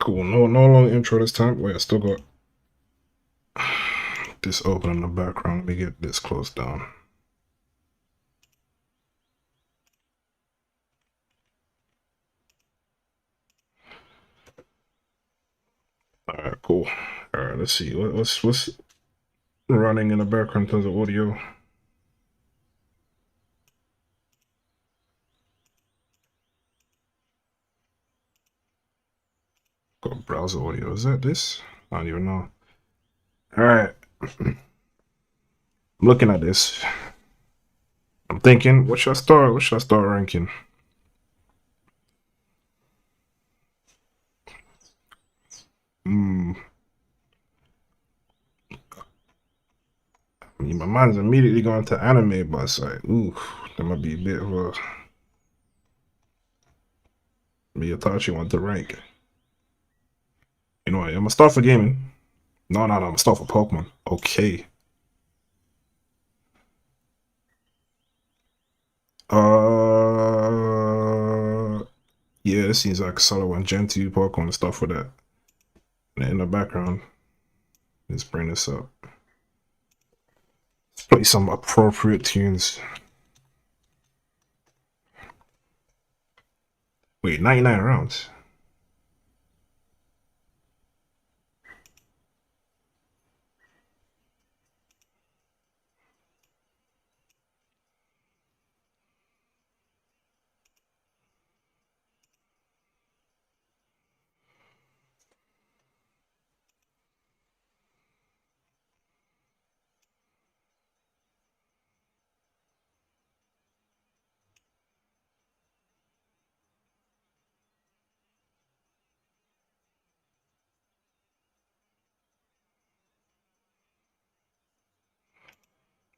Cool. No long intro this time. Wait, I still got this open in the background. Let me get this closed down. Alright, cool. Alright, let's see. What's running in the background in terms of audio? Got browser audio. Is that this? I don't even know. Alright. I'm looking at this. I'm thinking, what should I start? What should I start ranking? I mean, my mind's immediately going to anime, but it's like, ooh, that might be a bit of a. Me, I thought you wanted to rank. You know what? I'm gonna start for gaming. No, I'm gonna start for Pokemon. Okay. Yeah, this seems like a solid one. Gen 2 Pokemon stuff for that. In the background. Let's bring this up. Let's play some appropriate tunes. Wait, 99 rounds.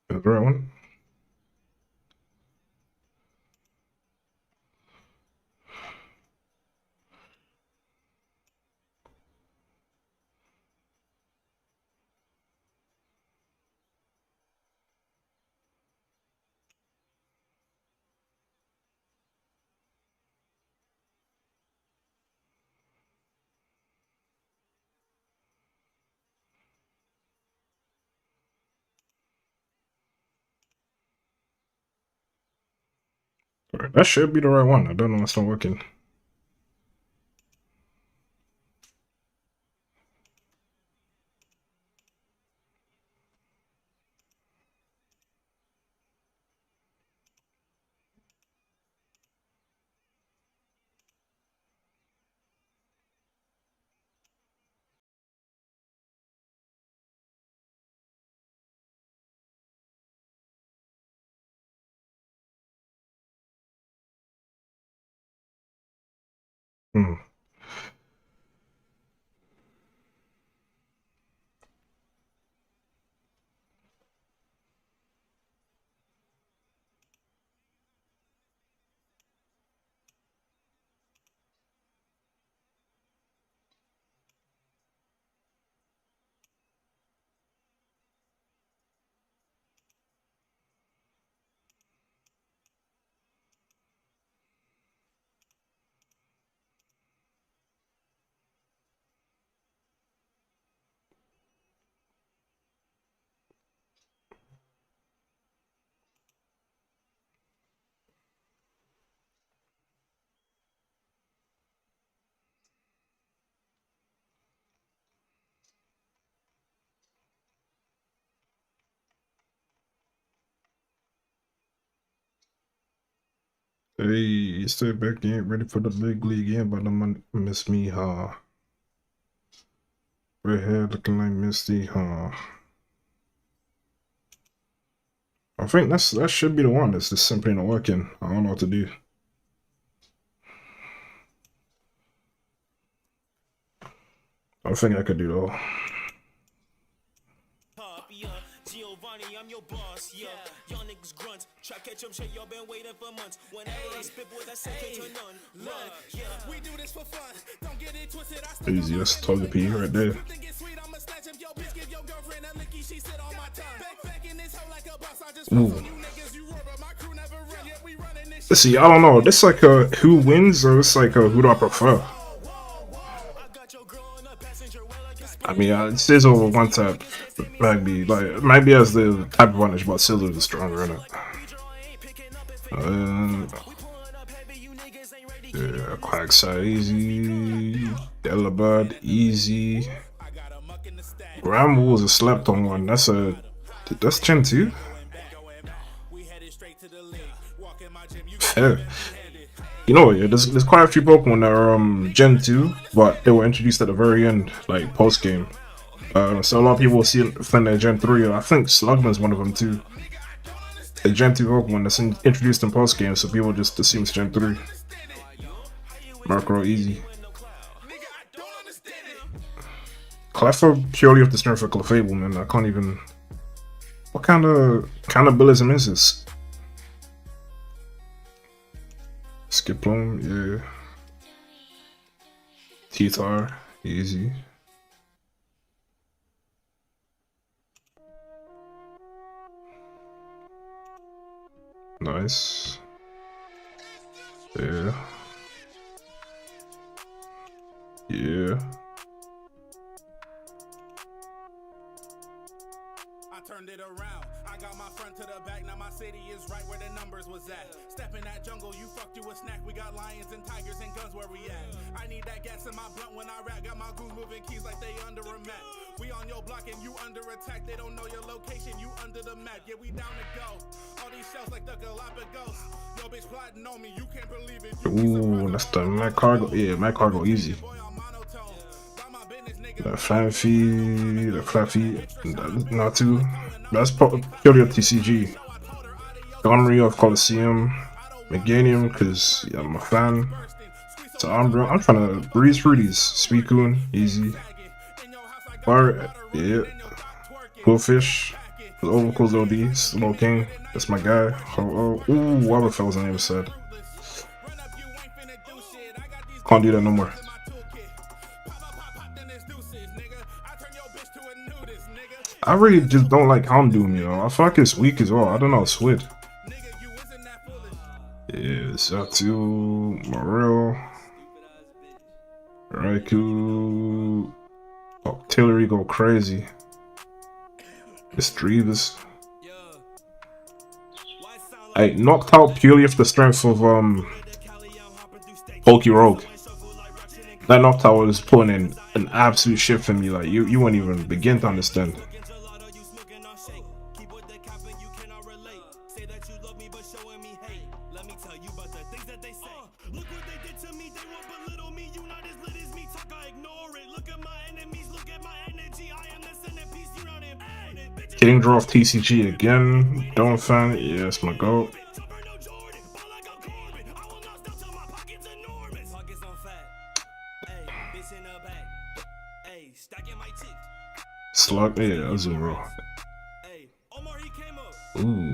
That's the right one. Alright, that should be the right one. I don't know what's not working. Hmm. Hey, stay back in, ready for the big league game, but I'm Miss Me, huh? Redhead looking like Misty, huh? I think that should be the one that's just simply not working. I don't know what to do. I think I could do though. I'm your boss, yeah. Y'all niggas grunt. Try catch them shit, y'all been waiting for months. Whenever I spit, boy, that's second to none. Look, yeah, we do this for fun. Don't get it twisted. Easy, that's Togepi right there. Ooh. Let's see, I don't know. This like a who wins or it's like a who do I prefer? I mean, Sizzle one type might be as the type advantage, but Sizzle is stronger in it. Yeah, Quagsire easy, Delibird easy. Ramble was a slept on one. That's Gen 2. Fair. You know, yeah, there's quite a few Pokemon that are Gen 2, but they were introduced at the very end, like post game. So a lot of people think they're Gen 3. I think Slugman's one of them too. A Gen 2 Pokemon that's introduced in post game, so people just assume it's Gen 3. Murkrow easy. Cleffa purely off the strength of Clefable, man. I can't even. What kind of cannibalism is this? Skiploom, yeah. T-Tar, easy. Nice. Yeah. Yeah. Turned it around. I got my front to the back. Now my city is right where the numbers was at. Step in that jungle, you fucked you a snack. We got lions and tigers and guns where we at. I need that gas in my blunt when I rap. Got my goons moving keys like they under a map. We on your block and you under attack. They don't know your location, you under the map. Yeah, we down to go. All these shells like the Galapagos. Yo, bitch plotting on me, you can't believe it. Ooh, that's the Mac Cargo. Yeah, Mac Cargo easy. The Flaffy, the Flaffy, not too. That's purely a TCG. Gonry of Coliseum, Meganium, because yeah, I'm a fan. So I'm trying to breeze through these. Suicune, easy. Fire, yeah. Quillfish, Overcool's OD, Slow King, that's my guy. Ooh, Wobbuffet's name is said. Can't do that no more. I really just don't like Houndoom, you know. I feel like it's weak as well. I don't know, Swid. Yeah, Satu, Morel, Raikou, Octillery go crazy. Misdreavus. I knocked out purely off the strength of Pokerogue. That knocked out was putting in an absolute shift for me. Like you wouldn't even begin to understand. Getting draw off TCG again. Don't fan. Yeah, that's my goal. Slug, yeah, Azuro. Ooh.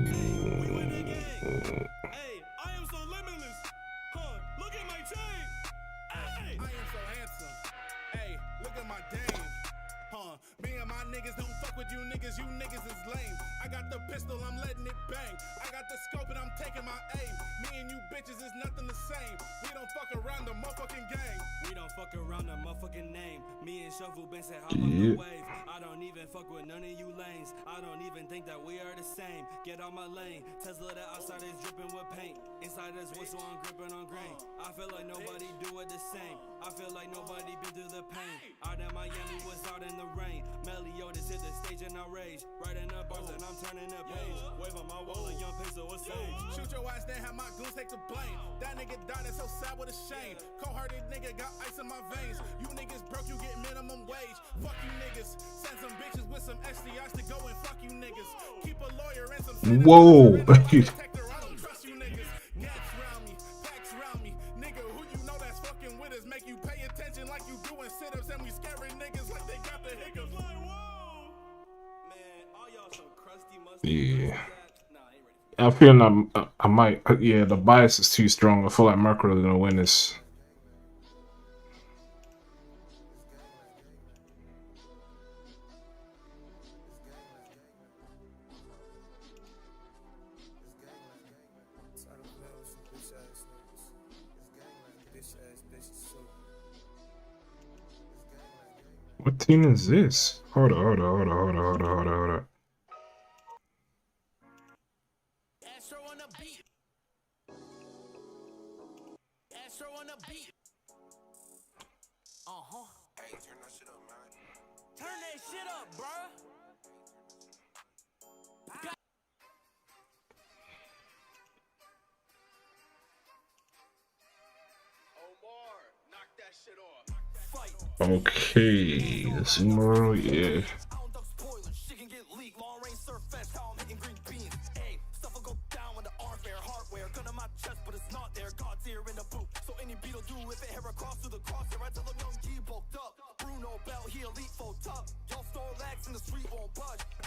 You niggas is lame. I got the pistol, I'm letting it bang. I got the scope and I'm taking my aim. Me and you bitches is nothing the same. We don't fuck around the motherfucking game. We don't fuck around the motherfucking name. Me and Shovel been said hop on the wave. I don't even fuck with none of you lanes. I don't even think that we are the same. Get on my lane. Tesla the outside is dripping with paint. Inside is whistle, I'm gripping on grain. I feel like nobody do it the same. I feel like nobody been through the pain. Out in Miami was out in the rain. Meliodas hit the stage and I rage. Right in the bars and I'm turning the page. Wave on my wall, a young peso was sage. Shoot your ass, then have my goons take the blame. That nigga died, that's so sad, what a shame. Cold-hearted nigga got ice in my veins. You niggas broke, you get minimum wage. Fuck you niggas. Send some bitches with some STIs to go and fuck you niggas. Keep a lawyer and some. Whoa. Make you pay attention like you doing sit-ups and we scaring niggas like they got the hiccups. Like, whoa. Man, all y'all so crusty, yeah. I'm feeling I might, yeah, the bias is too strong. I feel like Murkrow is gonna win this. What team is this? Hold on, hold on, hold on, hold on, hold on, hold on, hold on. Astro on the beat. Astro on the beat. Hey, turn that shit up, man. Turn that shit up, bruh. Omar, knock that shit off. Fight. Okay, Zemo, yeah.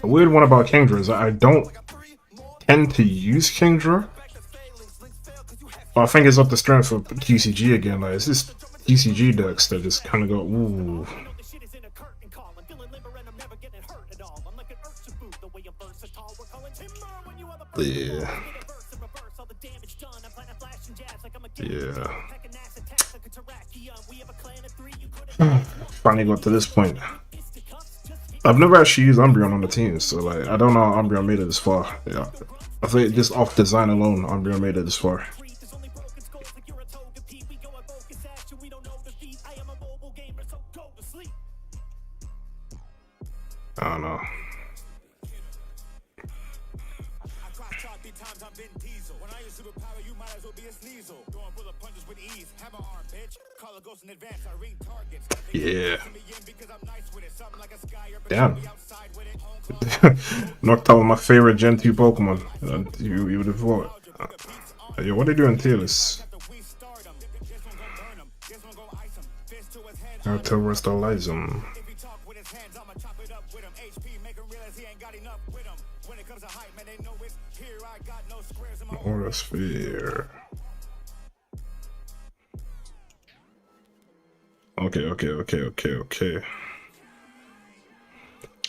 A weird one about Kingdra is I don't tend to use Kingdra. But I think it's up the strength of TCG again. Like, it's just TCG decks that just kind of go, ooh. Yeah. Yeah. Finally got to this point. I've never actually used Umbreon on the team, so like I don't know how Umbreon made it this far. Yeah. I think just off design alone, Umbreon made it this far. I don't know. Yeah. Damn. Knocked out my favorite Gen 2 Pokemon. You would have thought. Yo, what are they doing, Tearless? How to restore them. Aura Sphere. Okay.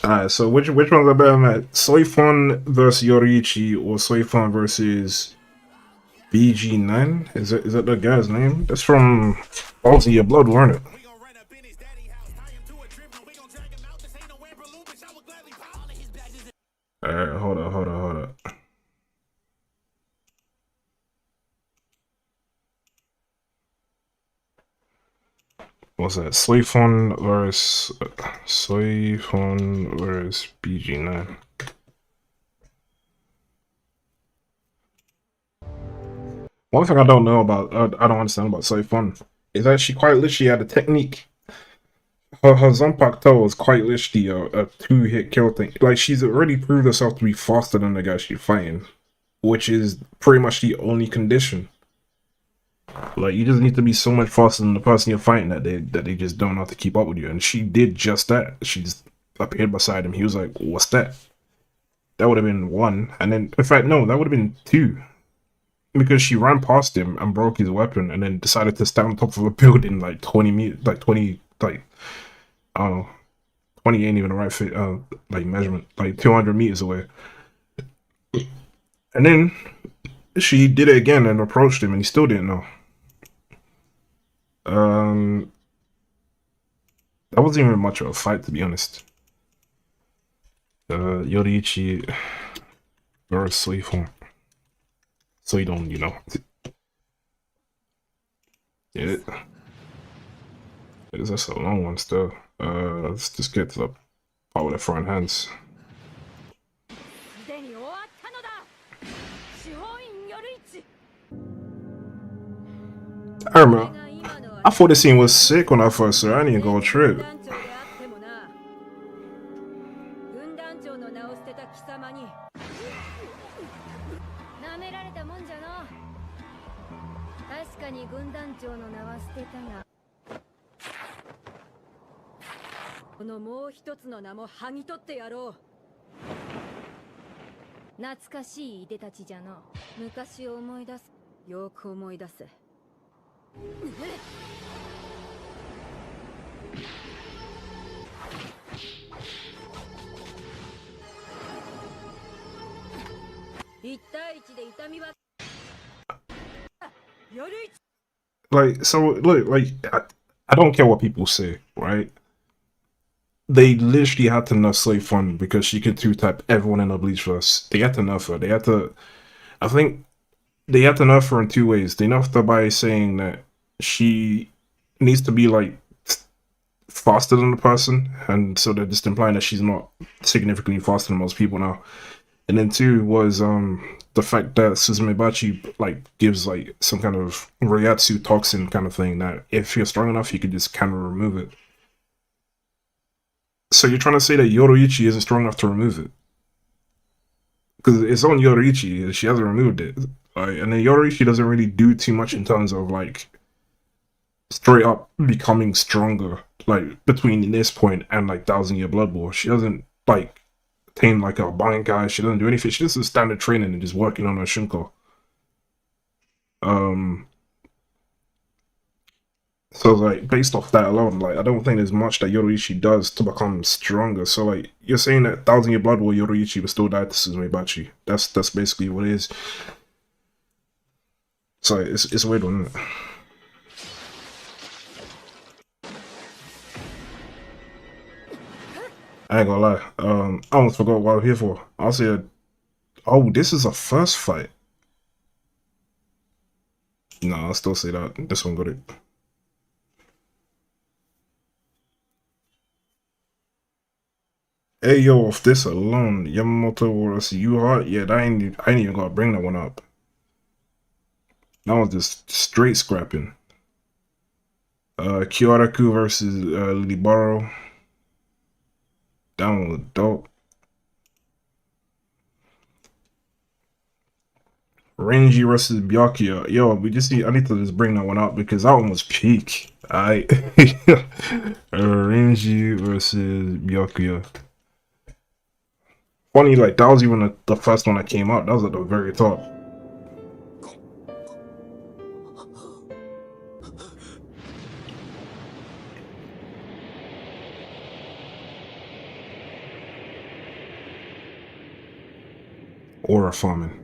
Alright, so which ones are better, Matt? Soifon versus Yoriichi or Soifon versus BG9? Is that the guy's name? That's from Balls in Your Blood, weren't it? Alright, hold on. What's that? Soifon versus BG9. One thing I don't know about, I don't understand about Soifon is that she quite literally had a technique. Her Zanpakuto was quite literally a 2-hit kill thing. Like, she's already proved herself to be faster than the guy she's fighting, which is pretty much the only condition. Like, you just need to be so much faster than the person you're fighting that they just don't have to keep up with you. And she did just that. She just appeared beside him. He was like, "What's that?" That would have been 1. And then, in fact, no, that would have been 2. Because she ran past him and broke his weapon and then decided to stand on top of a building like 20 meters, like 20, like, I don't know, 20 ain't even the right fit, like measurement, like 200 meters away. And then she did it again and approached him and he still didn't know. That wasn't even much of a fight, to be honest. Yoriichi versus Soifon. So you don't, yeah. That's a long one still. Let's just get to the part with the front hands. I remember. I thought this scene was sick when I first saw it. I didn't go trip. Like, so look, like I don't care what people say, right? they literally had to nerf Slave Fun because she could two-type everyone in the Bleach verse. They had to nerf her. They had to. I think they had to nerf her in two ways. They nerfed her by saying that she needs to be like faster than the person, and so they're just implying that she's not significantly faster than most people now. And then two was the fact that Suzumebachi like gives like some kind of Reiatsu toxin kind of thing that if you're strong enough you could just kind of remove it. So you're trying to say that Yoroichi isn't strong enough to remove it? Because it's on Yoroichi, she hasn't removed it. And then Yoroichi doesn't really do too much in terms of like straight up becoming stronger, like between this point and like Thousand Year Blood War. She doesn't like attain like a Bankai, she doesn't do anything. She just is standard training and just working on her Shinko. So like based off that alone, like I don't think there's much that Yoroichi does to become stronger. So like you're saying that Thousand Year Blood War Yoroichi would still die to Suzumebachi. That's basically what it is. So it's a weird one, isn't it? I ain't gonna lie. I almost forgot what I'm here for. I'll say, oh, this is a first fight. No, I'll still say that this one got it. Hey yo, off this alone, Yamamoto versus you hot? Yeah, I ain't even gonna bring that one up. That was just straight scrapping. Kyoraku versus Libaro. That one was dope. Renji versus Byakuya. Yo, I need to just bring that one up because that one was peak. Alright. Renji versus Byakuya. Funny, like that was even the first one that came out. That was at the very top. Aura farming.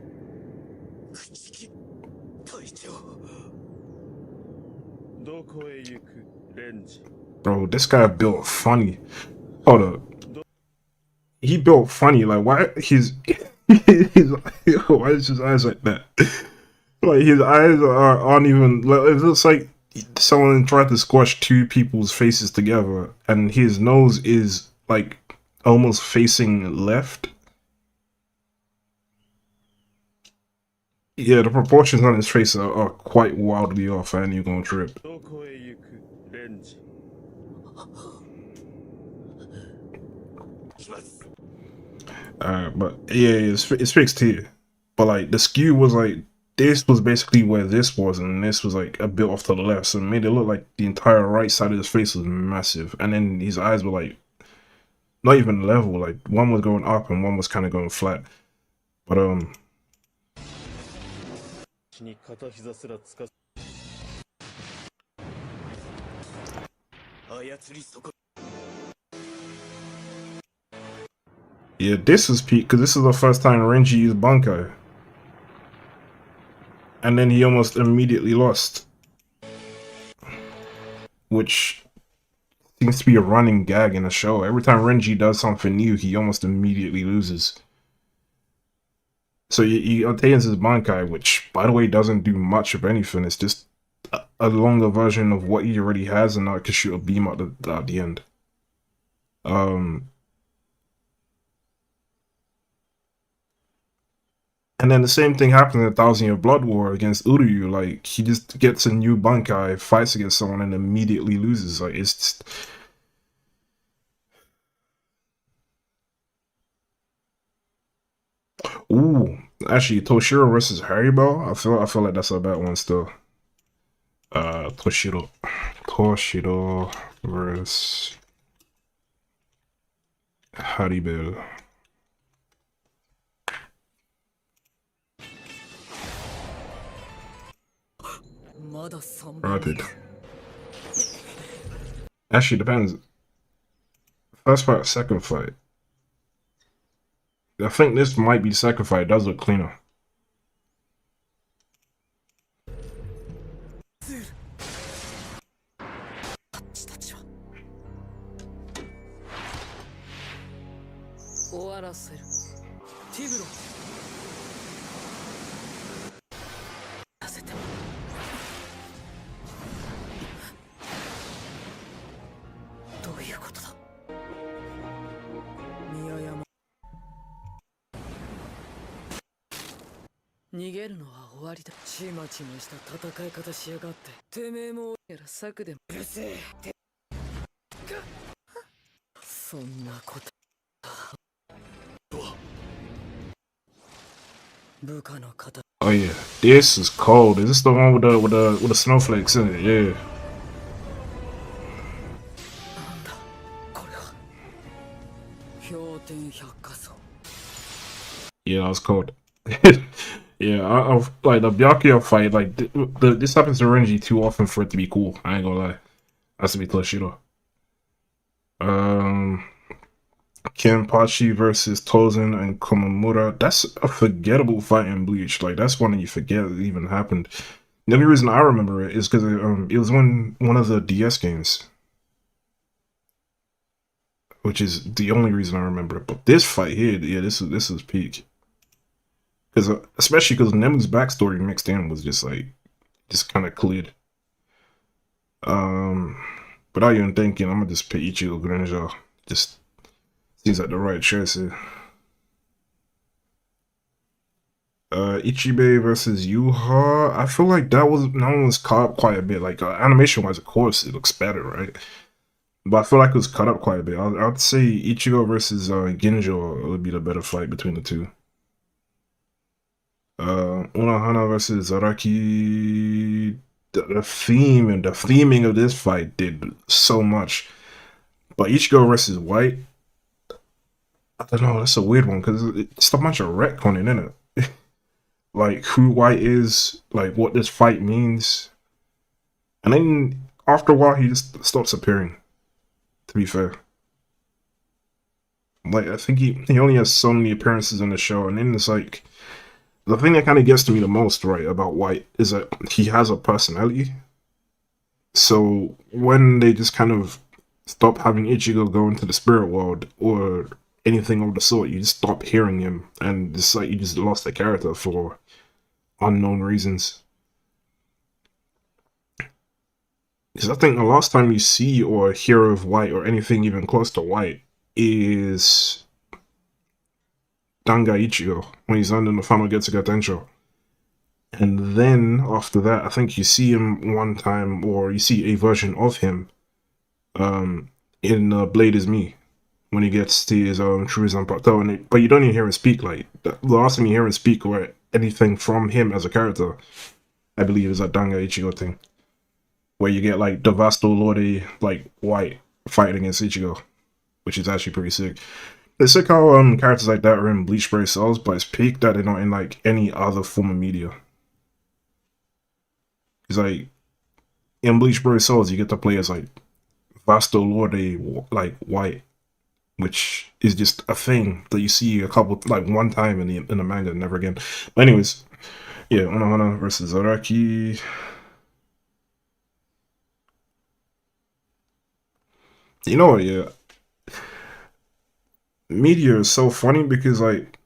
Bro, this guy built funny. Hold up. He built funny. Like, why his why is his eyes like that? Like his eyes aren't even. Like, it looks like someone tried to squash two people's faces together, and his nose is like almost facing left. Yeah, the proportions on his face are quite wildly off, and you're gonna trip. But yeah, it's fixed here. But like the skew was like this was basically where this was, and this was like a bit off to the left, so it made it look like the entire right side of his face was massive, and then his eyes were like not even level. Like one was going up and one was kind of going flat. But yeah, this is peak because this is the first time Renji used Bankai. And then he almost immediately lost. Which seems to be a running gag in the show. Every time Renji does something new, he almost immediately loses. So he attains his Bankai, which, by the way, doesn't do much of anything. It's just a longer version of what he already has, and now it can shoot a beam at the end. And then the same thing happened in Thousand Year Blood War against Uryu. Like, he just gets a new Bankai, fights against someone, and immediately loses. Like, it's just... Ooh, actually, Toshiro versus Haribo. I feel like that's a bad one still. Toshiro versus Haribo. Rapid. Actually, depends. First fight, second fight. I think this might be second fight. It does look cleaner. らせる。ティブロさせてもどういうことだ。宮山逃げるのは終わりだ。ちまちました戦い方しやがって。てめえもやら策でも。うるせえ。そんなこと部下の方。 Oh yeah, this is cold. Is this the one with the snowflakes in it? Yeah. なんだこれは。氷点百科層。 Yeah, that was cold. Yeah, I've like the Byakuya fight. Like this happens to Renji too often for it to be cool. I ain't gonna lie. Has to be Toshiro. Um, Kenpachi versus Tozen and Komamura. That's a forgettable fight in Bleach. Like that's one that you forget it even happened. The only reason I remember it is because it was one of the DS games, which is the only reason I remember it. But this fight here, yeah, this is peak. Because especially because Nemu's backstory mixed in was just kind of cleared. Without even thinking, I'm gonna just pick Ichigo Greninja. Just seems like the right choice here. Ichibei versus Yuha. I feel like that one was caught up quite a bit. Like animation wise, of course, it looks better, right? But I feel like it was cut up quite a bit. I'd say Ichigo versus Ginjo would be the better fight between the two. Unohana versus Zaraki. The theming of this fight did so much. But Ichigo versus White, I don't know, that's a weird one because it's a bunch of retconning in it. Like who White is, like what this fight means. And then after a while he just stops appearing, to be fair. Like I think he only has so many appearances in the show, and then it's like the thing that kind of gets to me the most, right, about White is that he has a personality. So when they just kind of stop having Ichigo go into the spirit world or anything of the sort, you just stop hearing him, and it's like you just lost the character for unknown reasons. Because I think the last time you see or hear of White or anything even close to White is Danga Ichigo when he's under the final Getsuga Tensho. And then after that, I think you see him one time, or you see a version of him in Blade is Me when he gets to his Truizan Plateau. But you don't even hear him speak. Like the last time you hear him speak or anything from him as a character, I believe, is that Danga Ichigo thing, where you get like the Vasto Lorde, like White fighting against Ichigo, which is actually pretty sick. It's sick how characters like that are in Bleach Brave Souls, but it's peak that they're not in like any other form of media. It's like in Bleach Brave Souls, you get to play as like Vasto Lorde, like White, which is just a thing that you see one time in the manga, never again. But anyways, yeah, Unohana versus Zaraki. You know what? Yeah, media is so funny because like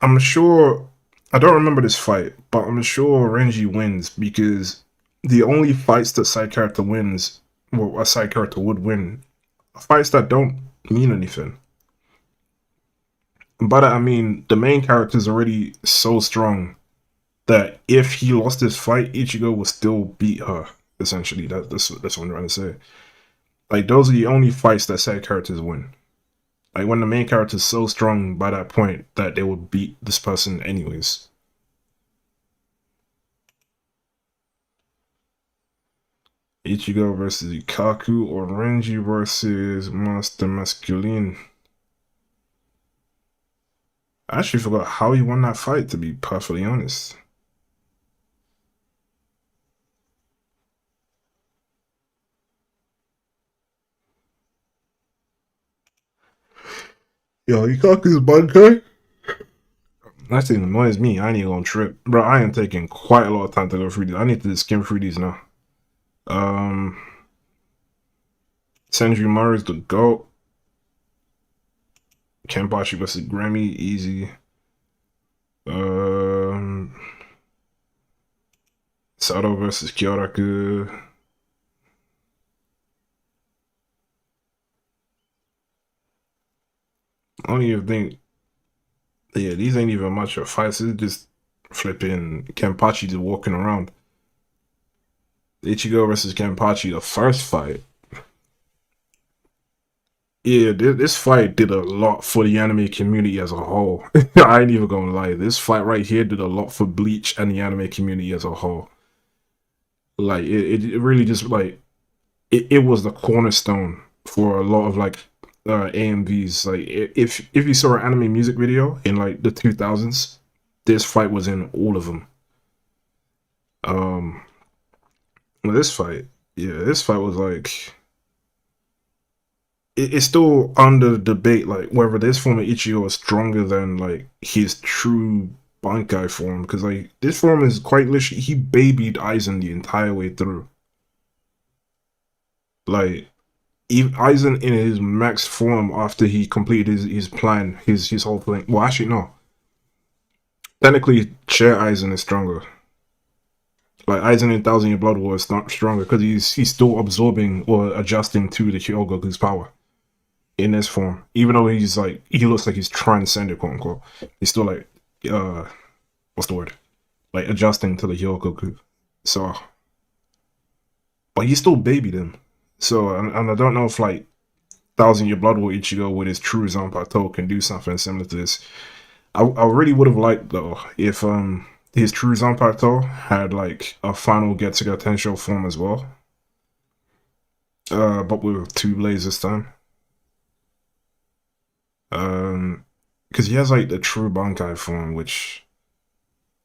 I'm sure I don't remember this fight, but I'm sure Renji wins because the only fights that side character wins, well, a side character would win, are fights that don't mean anything. By that I mean the main character is already so strong that if he lost this fight, Ichigo would still beat her. Essentially, that's what I'm trying to say. Like those are the only fights that side characters win. Like when the main character is so strong by that point that they would beat this person anyways. Ichigo versus Ikaku or Renji versus Master Masculine. I actually forgot how he won that fight, to be perfectly honest. Yo, Ikaku's Bankai? That thing annoys me. I ain't even gonna trip. Bro, I am taking quite a lot of time to go through these. I need to skim through these now. Senju Murray's the GOAT. Kenpachi versus Grammy, easy. Um, Sato versus Kyoraku. I don't even think. Yeah, these ain't even much of fights. It's just flipping Kenpachi just walking around. Ichigo versus Kenpachi, the first fight. Yeah, this fight did a lot for the anime community as a whole. I ain't even gonna lie. This fight right here did a lot for Bleach and the anime community as a whole. Like it really just like it was the cornerstone for a lot of like AMVs. Like if you saw an anime music video in like the 2000s, this fight was in all of them. Um, well, this fight was like it's still under debate, like whether this form of Ichigo is stronger than like his true Bankai form, because like this form is quite literally he babied Aizen the entire way through. Like Aizen in his max form after he completed his plan, his whole thing. Well, actually no. Technically, Chair Aizen is stronger. Like Aizen in Thousand Year Blood War is not stronger because he's still absorbing or adjusting to the Hyogoku's power in this form. Even though he's like he looks like he's transcended, quote unquote. He's still like what's the word? Like adjusting to the Hyogoku. So but he still babied him. So and I don't know if like Thousand Year Blood War Ichigo with his true Zanpakuto can do something similar to this. I really would have liked though if his true Zanpakuto had like a final Getsuga Tensho form as well. But with two blades this time. Because he has like the true Bankai form, which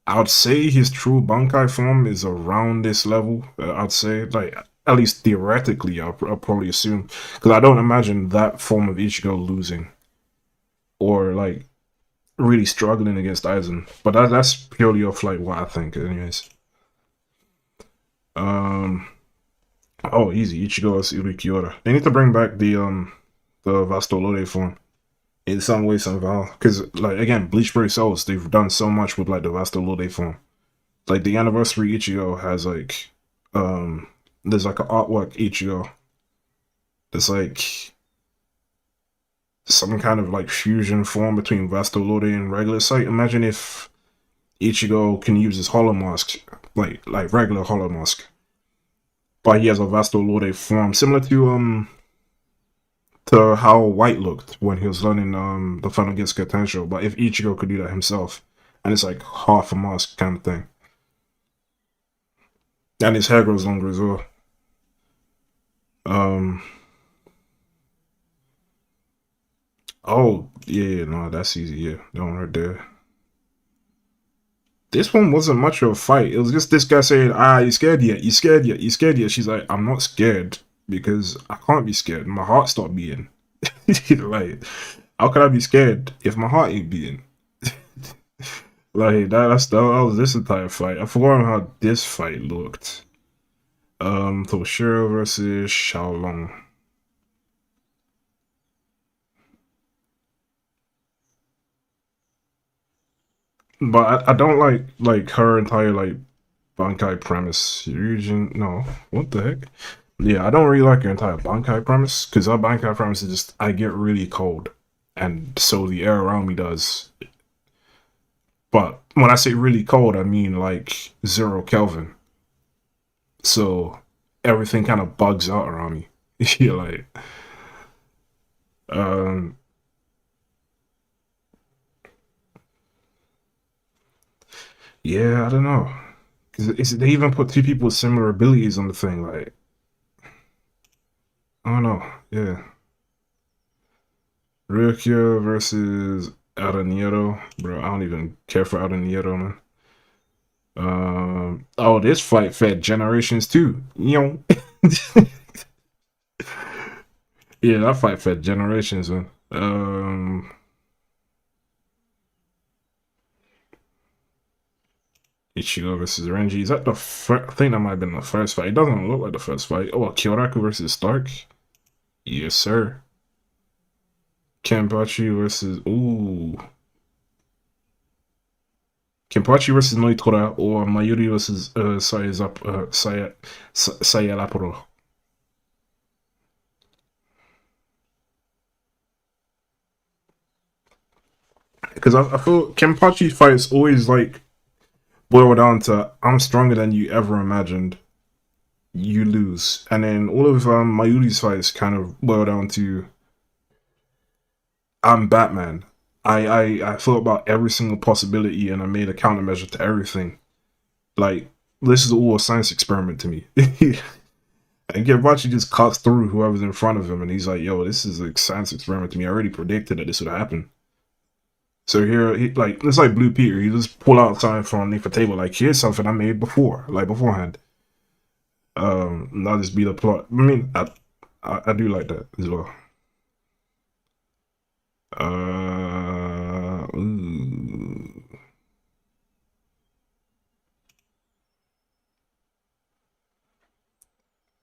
I would say his true Bankai form is around this level. I'd say like at least theoretically, I'll probably assume because I don't imagine that form of Ichigo losing or like really struggling against Aizen. But that's purely off like what I think, anyways. Oh, easy. Ichigo is Urikiora. They need to bring back the Vastolode form in some way, somehow. Because like again, Bleach Brave Souls, they've done so much with like the Vastolode form. Like the anniversary Ichigo has like there's like an artwork Ichigo. There's like some kind of like fusion form between Vastolode and regular sight. Imagine if Ichigo can use his Hollow Mask, like regular Hollow Mask, but he has a Vastolode form similar to how White looked when he was learning the final Getsuga Tensho. But if Ichigo could do that himself, and it's like half a mask kind of thing, and his hair grows longer as well. Oh yeah, no, that's easy. Yeah, that one right there. This one wasn't much of a fight. It was just this guy saying, you scared yet? You scared yet? You scared yet? She's like, I'm not scared because I can't be scared. My heart stopped beating. Like, how could I be scared if my heart ain't beating? Like, that was this entire fight. I forgot how this fight looked. Toshiro versus Xiaolong. But I don't like her entire like Bankai premise. Ryujin, no, what the heck? Yeah, I don't really like her entire Bankai premise because her Bankai premise is just I get really cold, and so the air around me does. But when I say really cold, I mean like 0 Kelvin. So everything kind of bugs out around me. You're like, um, yeah, I don't know. Cause they even put two people with similar abilities on the thing. Like, I don't know. Yeah. Ryukyu versus Araniero. Bro, I don't even care for Araniero, man. Oh, this fight fed generations too. You know. Yeah, that fight fed generations, man. Ichigo versus Renji. Is that the I think that might have been the first fight. It doesn't look like the first fight. Oh, Kyoraku versus Stark. Yes, sir. Kenpachi versus Kenpachi versus Noitora or Mayuri versus Sayalapuro. Because I feel Kenpachi fights always like boil down to I'm stronger than you ever imagined. You lose, and then all of Mayuri's fights kind of boil down to I'm Batman. I thought about every single possibility and I made a countermeasure to everything. Like this is all a science experiment to me. And Kenpachi just cuts through whoever's in front of him, and he's like, "Yo, this is a science experiment to me. I already predicted that this would happen." So here, it's like Blue Peter. He just pull out something from underneath the table, like here's something I made before, like beforehand. Not just be the plot. I mean, I do like that as well. Ooh.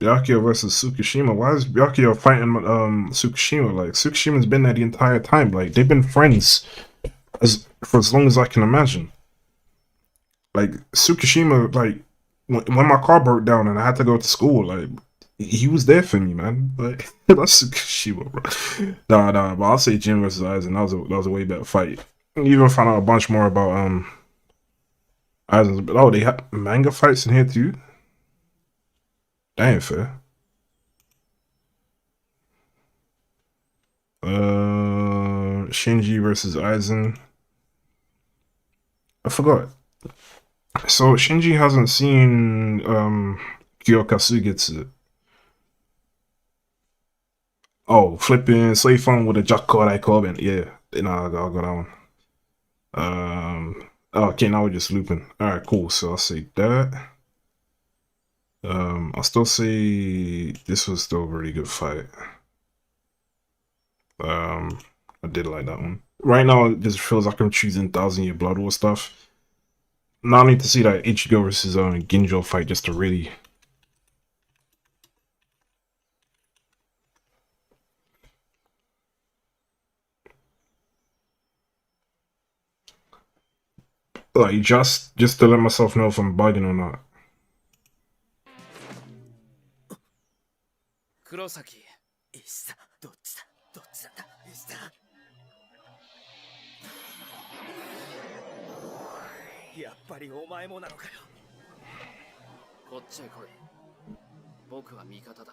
Byakuya versus Tsukishima. Why is Byakuya fighting Tsukishima? Like Tsukishima's been there the entire time. Like they've been friends for as long as I can imagine. Like Tsukishima, like when my car broke down and I had to go to school, like he was there for me, man. Like that's Tsukishima, bro. Nah, but I'll say Jin versus Aizen. That was a way better fight. You even found out a bunch more about Aizen's. Oh, they had manga fights in here too. That ain't fair. Shinji versus Aizen. I forgot. So Shinji hasn't seen Gyokasugetsu. Oh, flipping slave phone with a Jakurai Koben. Yeah, I'll go that one. Okay, now we're just looping. Alright, cool. So I'll say that. I'll still say this was still a really good fight. I did like that one. Right now, it just feels like I'm choosing 1,000 Year Blood War stuff. Now I need to see that Ichigo versus Ginjo fight just to really. Like, just to let myself know if I'm bugging or not. 黒崎石田どっちだ石田やっぱりお前もなのかよこっちへ来い僕は味方だ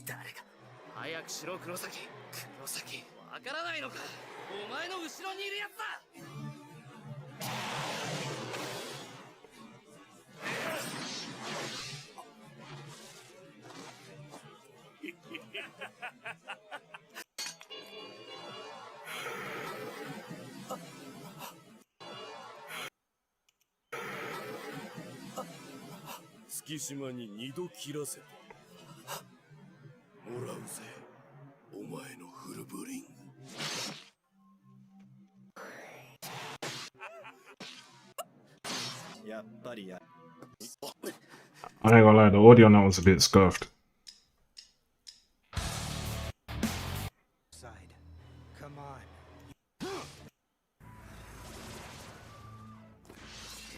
誰か早くしろ黒崎わからないのかお前の後ろにいるやつだ 月島に2度切らせたもらうぜお前のフルブリング I ain't gonna lie, the audio on that was a bit scuffed. Come on.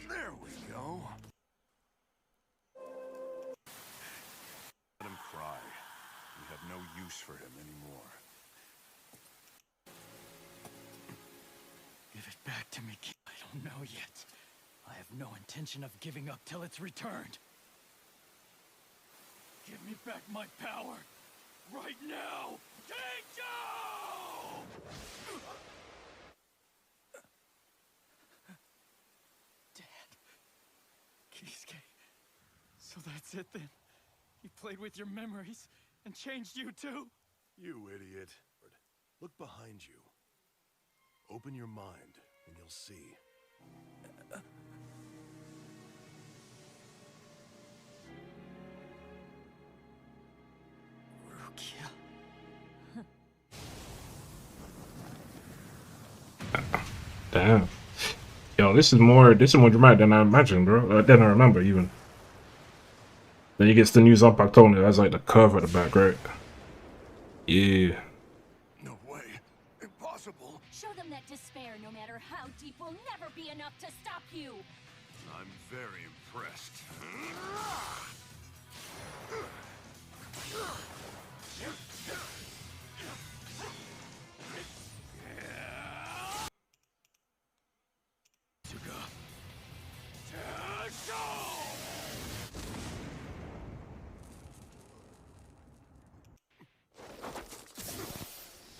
There we go. Let him cry. We have no use for him anymore. Give it back to me, kid. I don't know yet. I have no intention of giving up till it's returned. Give me back my power. Right now. Tenjo! Dad. Kisuke. So that's it then. He played with your memories and changed you too. You idiot. Look behind you. Open your mind and you'll see. Rukia. Damn. Yo, this is more dramatic than I imagined, bro. Than I remember even. Then he gets the news up October. That's like the curve at the back, right? Yeah. No way. Impossible. will never be enough to stop you. I'm very impressed.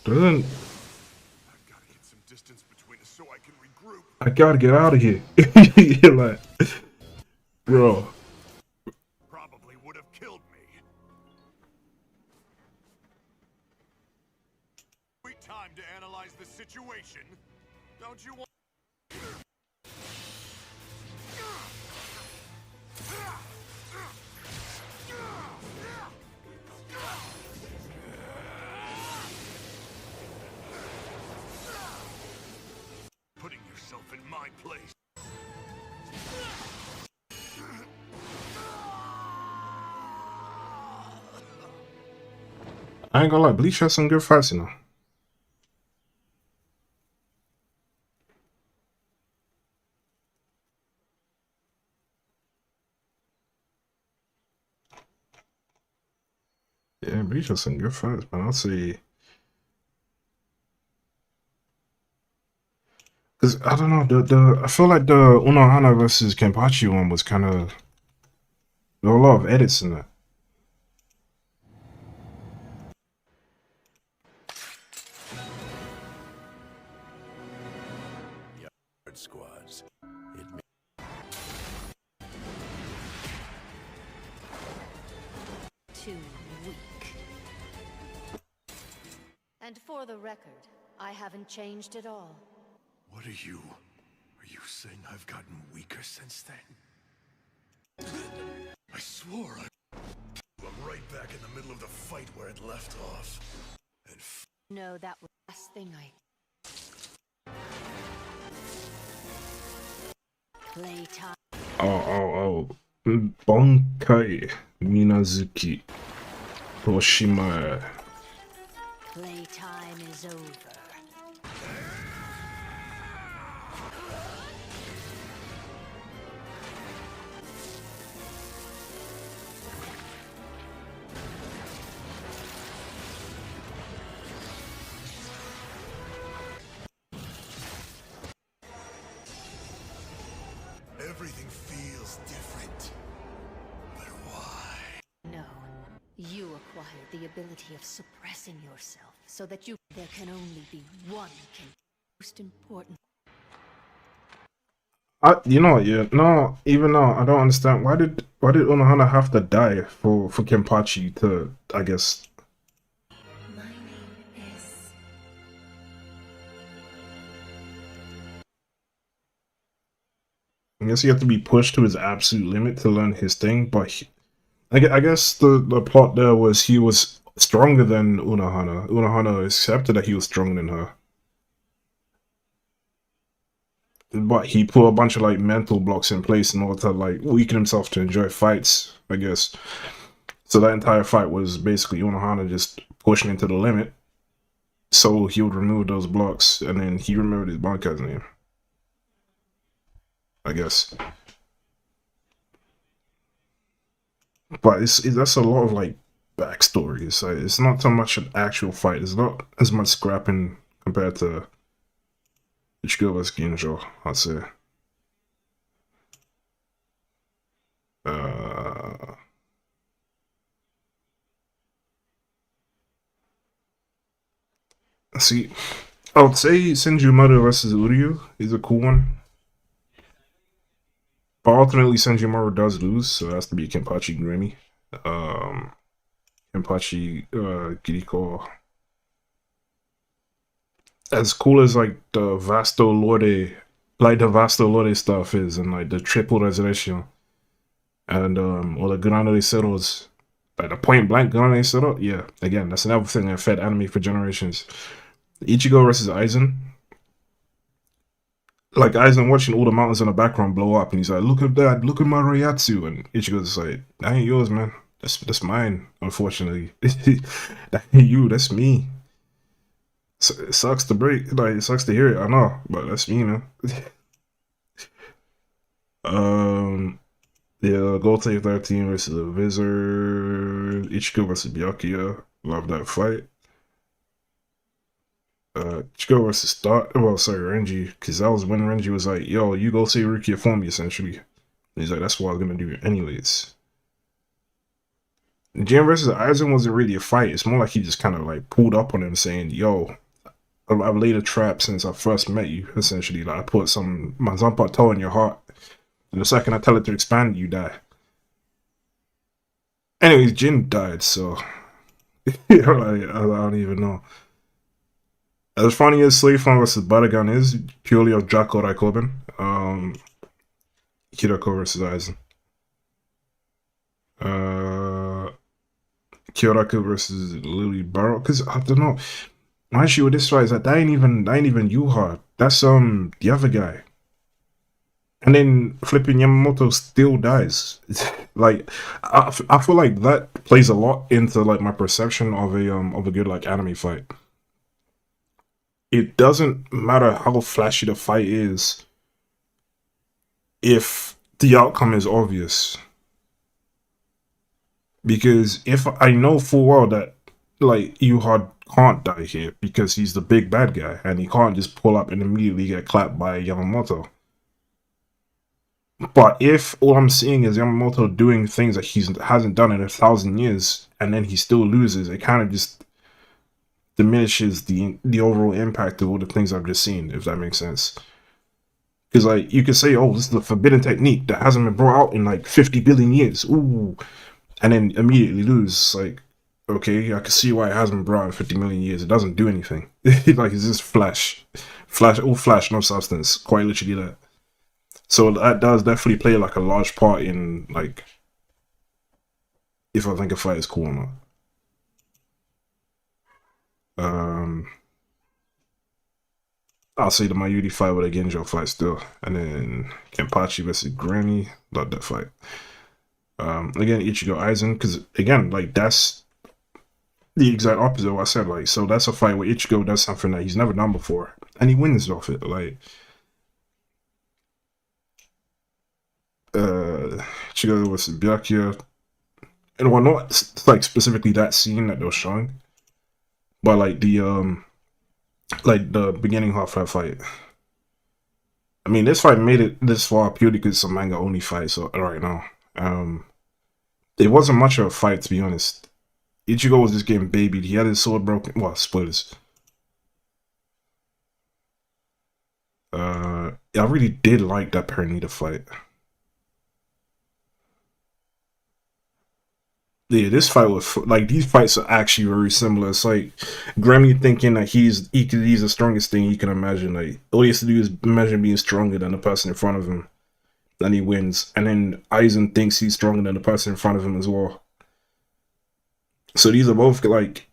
Doesn't I've got to get some distance between us so I can regroup. I gotta get out of here? You're like, bro. Probably would have killed me. Wait time to analyze the situation. Don't you want? Putting yourself in my place. I ain't gonna lie, Bleach has some good fights, you know. Yeah, Bleach has some good fights, man. I'll say. Cause I don't know, I feel like the Unohana versus Kenpachi one was kind of, there were a lot of edits in that. Squads. Too weak. And for the record, I haven't changed at all. What are you? Are you saying I've gotten weaker since then? I swore I'm right back in the middle of the fight where it left off. And No, that was the last thing I... Playtime. Oh. Bonkai Minazuki Toshima. Playtime is over. everything feels different. But why? No. You acquired the ability of suppressing yourself so that you... There can only be one can... Most important... You know, yeah, no, even now I don't understand why did Unohana have to die for Kenpachi to, I guess. My name is... I guess he had to be pushed to his absolute limit to learn his thing, but I guess the plot there was he was stronger than Unohana. Unohana accepted that he was stronger than her. But he put a bunch of like mental blocks in place in order to like weaken himself to enjoy fights, I guess. So that entire fight was basically Unohana just pushing into the limit. So he would remove those blocks, and then he remembered his Bankai's name, I guess. But that's a lot of like backstory. It's not so much an actual fight. It's not as much scrapping compared to Ichigo vs Ginjo, I'd say. See, I would say Senjumaru vs Uryu is a cool one. But ultimately Senjumaru does lose, so it has to be Kenpachi Grimmy. Kenpachi Kiriko. As cool as like the Vasto Lorde stuff is, and like the Triple Resurrection and or the Grano de Ceros, like the point blank Grano de Cero, yeah, again, that's another thing that fed anime for generations. Ichigo versus Aizen. Like Aizen watching all the mountains in the background blow up, and he's like, "Look at that! Look at my Royatsu!" And Ichigo's like, "That ain't yours, man. That's mine. Unfortunately, that ain't you. That's me." So it sucks to break, like it sucks to hear it. I know, but that's me, man. Yeah, Gold Take 13 versus the Wizard. Ichigo versus Byakuya. Love that fight. Ichigo versus Renji, because that was when Renji was like, yo, you go say Rukia for me, essentially. And he's like, that's what I was gonna do anyways. Jin versus Aizen wasn't really a fight. It's more like he just kind of like pulled up on him saying, yo, I've laid a trap since I first met you, essentially. Like, I put my Zanpakuto in your heart. And the second I tell it to expand, you die. Anyways, Jin died, so I don't even know. As funny as Slave Farm versus Baragon is, purely of Jacko Raikkoben, Hirako versus Aizen. Kyoraku versus Lily Barrow, because I don't know. My issue with this fight is that ain't even Yuha. That's the other guy. And then flipping Yamamoto still dies. Like I feel like that plays a lot into like my perception of a good like anime fight. It doesn't matter how flashy the fight is if the outcome is obvious. Because if I know full well that like Yuha can't die here because he's the big bad guy and he can't just pull up and immediately get clapped by Yamamoto. But if all I'm seeing is Yamamoto doing things that he hasn't done in 1,000 years and then he still loses, it kind of just diminishes the overall impact of all the things I've just seen, if that makes sense. Because like you could say, oh, this is the forbidden technique that hasn't been brought out in like 50 billion years. Ooh. And then immediately lose. Like, okay, I can see why it hasn't been brought out in 50 million years. It doesn't do anything. Like, it's just flash, all flash, no substance. Quite literally that. So that does definitely play like a large part in like if I think a fight is cool or not. I'll say the Mayuri fight with a Genjo fight still, and then Kenpachi versus Granny. Love that fight. Again, Ichigo Aizen, because again, like that's the exact opposite of what I said. Like, so that's a fight where Ichigo does something that he's never done before, and he wins off it. Like, Ichigo versus Byakuya, and well, not like specifically that scene that they were showing, but like the beginning half of that fight. I mean, this fight made it this far purely because it's a manga only fight. So right now, it wasn't much of a fight, to be honest. Ichigo was just getting babied. He had his sword broken. Well, spoilers. I really did like that Pernita fight. Yeah, this fight was like these fights are actually very similar. It's like Grammy thinking that he's the strongest thing he can imagine. Like all he has to do is imagine being stronger than the person in front of him, then he wins. And then Aizen thinks he's stronger than the person in front of him as well. So these are both like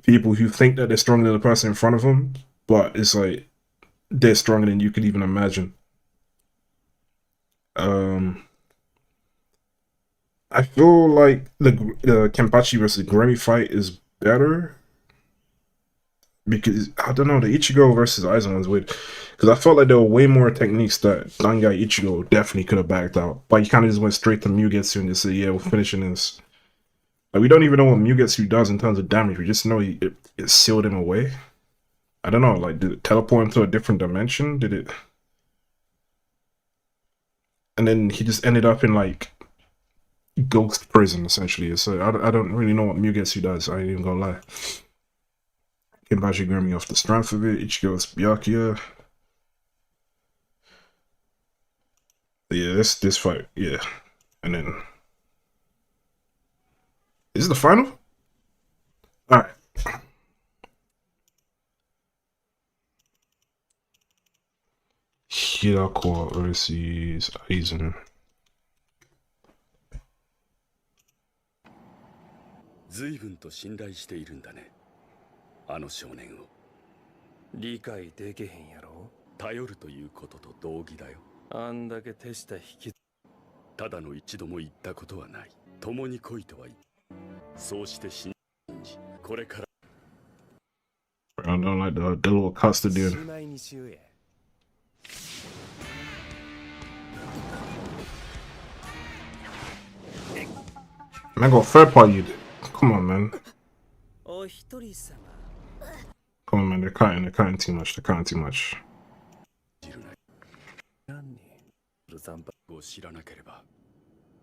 people who think that they're stronger than the person in front of them, but it's like they're stronger than you could even imagine. I feel like the Kenpachi versus Grammy fight is better because I don't know, the Ichigo versus Aizen was weird because I felt like there were way more techniques that Dangai Ichigo definitely could have backed out, but he kind of just went straight to Mugetsu and just said, "Yeah, we're finishing this." Like we don't even know what Mugetsu does in terms of damage. We just know it sealed him away. I don't know, like did it teleport him to a different dimension? Did it? And then he just ended up in like ghost prison essentially. So I don't really know what Mugetsu does. I ain't even gonna lie. Kenpachi Grammy off the strength of it. Ichigo's Byakuya. Yeah, this fight, yeah. And then is this the final? Alright. Hirako versus Aizen. 随分と信頼しているんだね、あの少年を。理解できへんやろ。頼るということと同義だよ。あんだけ手下引き。ただの一度も言ったことはない。共に来いとは言った。そうして信じ、これから。I don't like the little custody. しまいにしようや。And I got third party. Come on, man. お一人様 Come on, man. They're cutting too much. They're cutting too much. 何に残白を知らなければ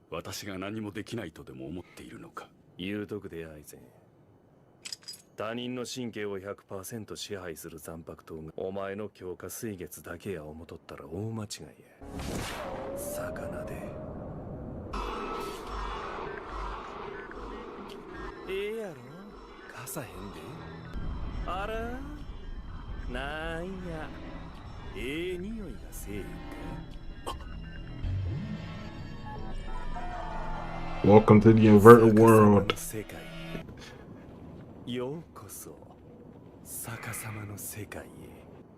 私が何もできないとでも思っているのか。言うとくでアイゼン。他人の神経を 100% 支配する残白刀がお前の強化水月だけや思っとったら大間違いや。魚でええやろかさへんで。あらなんやええ匂いがせえへんか。 Welcome to the inverted world. 世界へようこそ逆さまの世界へ。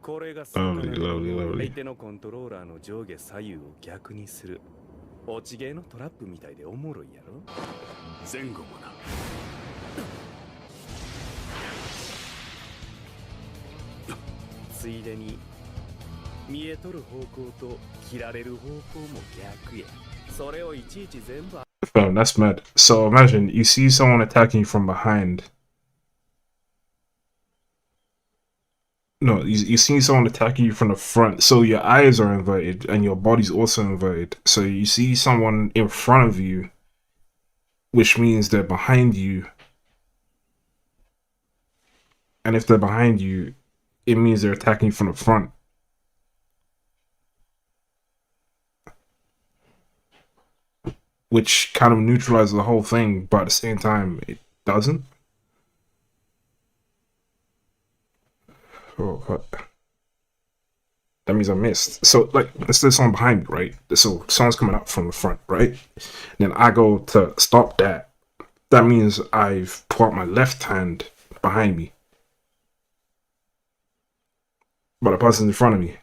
これが Lovely, lovely, lovely. 相手のコントローラーの上下左右を逆にする落ち芸のトラップみたいでおもろいやろ。前後もな。ついでに見えとる方向と切られる方向も逆や。それをいちいち全部 Fam, that's mad. So imagine you see someone attacking you from behind. No, you see someone attacking you from the front. So your eyes are inverted and your body's also inverted. So you see someone in front of you, which means they're behind you. And if they're behind you, it means they're attacking you from the front. Which kind of neutralizes the whole thing, but at the same time, it doesn't. Oh, fuck. That means I missed. So, like, let's say someone behind me, right? So, someone's coming up from the front, right? Then I go to stop that. That means I've put out my left hand behind me. But the person's in front of me.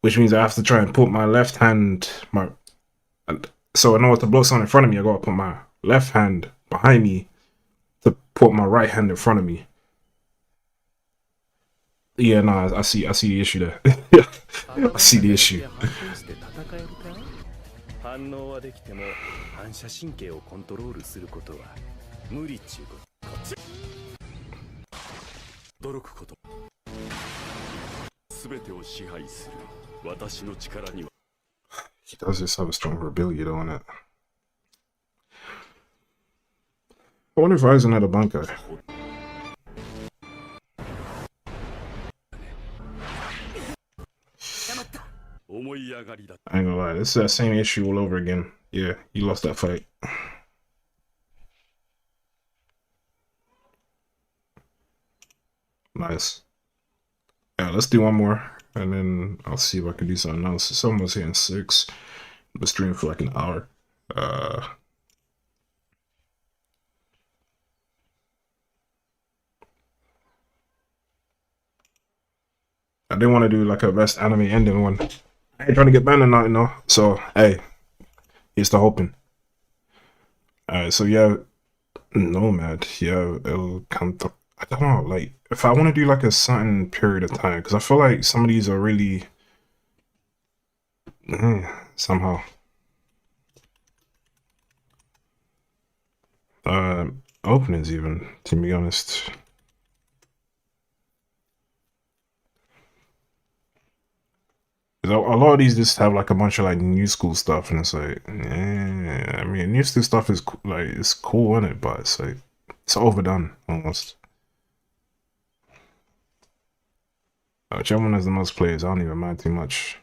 Which means I have to try and put my left hand, so in order to blow someone in front of me, I gotta put my left hand behind me to put my right hand in front of me. Yeah, no, I see the issue there. I see the issue. 反応はできても反射神経をコントロールすることは無理っちゅうこと。驚くこと。すべてを支配する私の力には。 He does just have a stronger ability though in it. I wonder if Aizen had a bunker. I ain't gonna lie, this is that same issue all over again. Yeah, he lost that fight. Nice. Yeah, let's do one more, and then I'll see if I can do something else. It's almost hitting 6. I've been streaming for like an hour. I didn't want to do like a best anime ending one. I ain't trying to get banned or nothing, though. So, hey, here's the hoping. Alright, so yeah, Nomad, yeah, El Canto. I don't know, like, if I want to do like a certain period of time, because I feel like some of these are really, somehow. Openings even, to be honest. A lot of these just have like a bunch of like new school stuff, and it's like, I mean, new school stuff is like, it's cool, isn't it? But it's like, it's overdone almost. Whichever one has the most players, I don't even mind too much.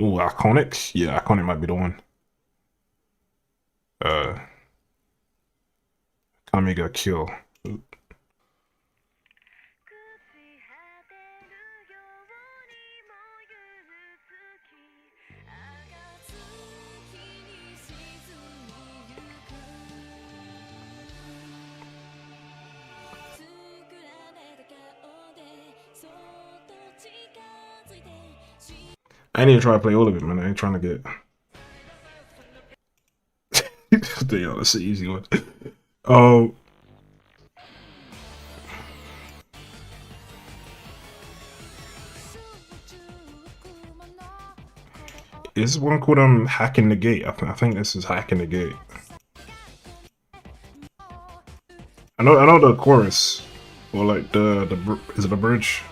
Ooh, Iconic? Yeah, Iconic might be the one. Kami got killed. I ain't even trying to play all of it, man. I ain't trying to get. Damn, that's an easy one. Oh. Is one called Hacking the Gate? I think this is Hacking the Gate. I know the chorus, or like is it the bridge?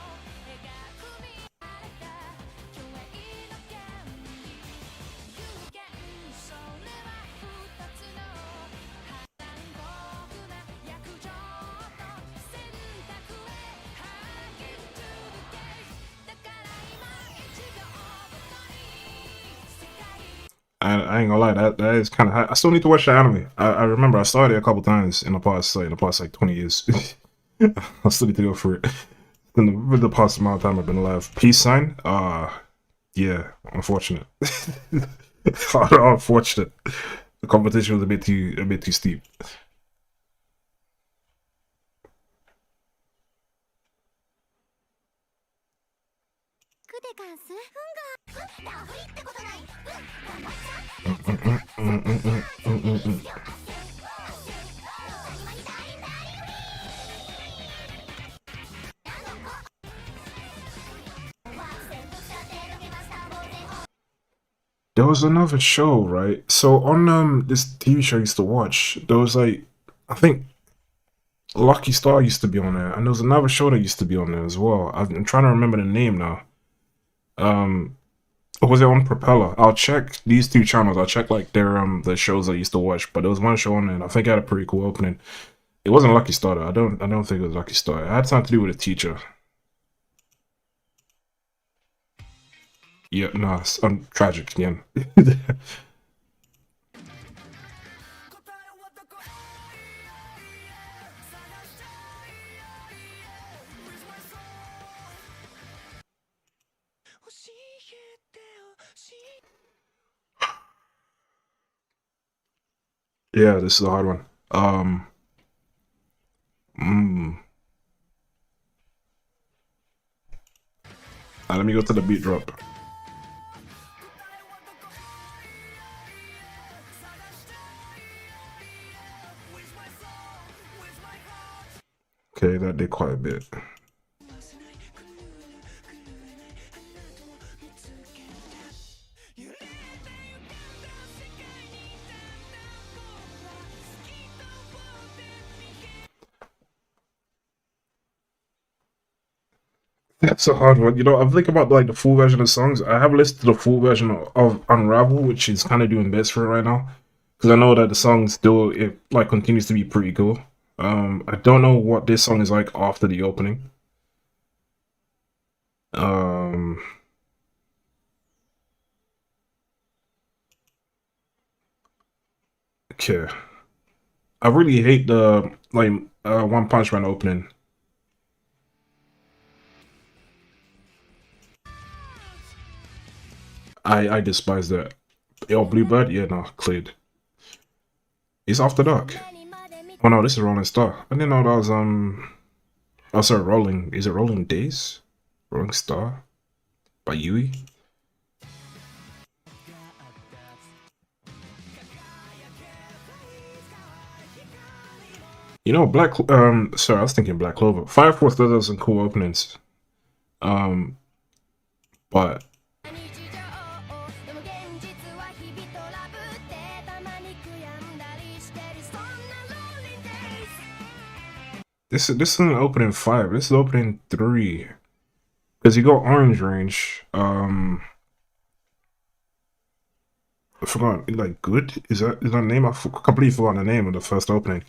I ain't gonna lie, that is kind of high. I still need to watch the anime. I remember I started it a couple times in the past like 20 years. I still need to go for it. In the past amount of time I've been alive. Peace sign? Yeah, unfortunate. Unfortunate. The competition was a bit too steep. There was another show, right? So on this TV show I used to watch, there was like, I think Lucky Star used to be on there, and there was another show that used to be on there as well. I'm trying to remember the name now. Or was it on Propeller? I'll check these two channels. I'll check like their the shows I used to watch. But there was one show on there, and I think it had a pretty cool opening. It wasn't Lucky Star though. I don't think it was Lucky Star. It had something to do with a teacher. Yeah, no, it's tragic again. Yeah, this is a hard one. Let me go to the beat drop. Okay, that did quite a bit. That's a hard one. You know, I'm thinking about like the full version of songs. I have listened to the full version of Unravel, which is kind of doing best for it right now, because I know that the song still it like continues to be pretty cool. I don't know what this song is like after the opening. Okay. I really hate the like One Punch Man opening. I despise that. Yo, Bluebird? Yeah, no, cleared. It's After Dark. Oh no, this is Rolling Star. I didn't know that was oh sorry, Rolling. Is it Rolling Days? Rolling Star? By Yui? You know, sorry, I was thinking Black Clover. Fire Force does have some cool openings. But this isn't opening 5. This is opening 3. Because you got Orange Range. I forgot. Like Good is that the name? I completely forgot the name of the first opening.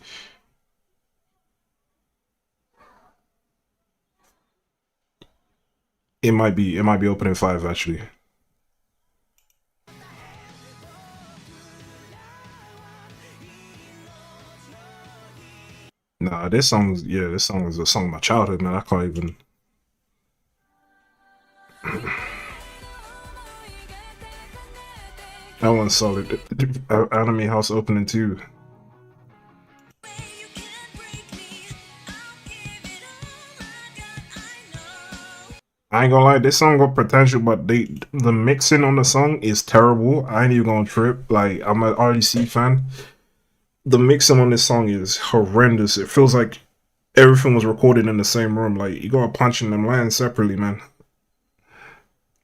It might be opening 5 actually. Nah, this song is a song of my childhood, man. I can't even. That one's solid. Anime House opening too. I ain't gonna lie, this song got potential, but the mixing on the song is terrible. I ain't even gonna trip. Like, I'm an RDC fan. The mixing on this song is horrendous. It feels like everything was recorded in the same room. Like, you gotta punch in them lines separately, man.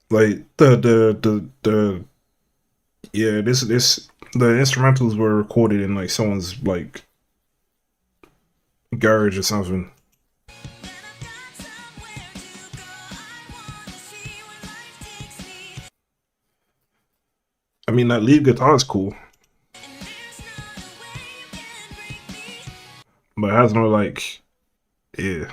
Like the Yeah, this the instrumentals were recorded in like someone's like garage or something. I mean, that lead guitar is cool, but it has no like, yeah,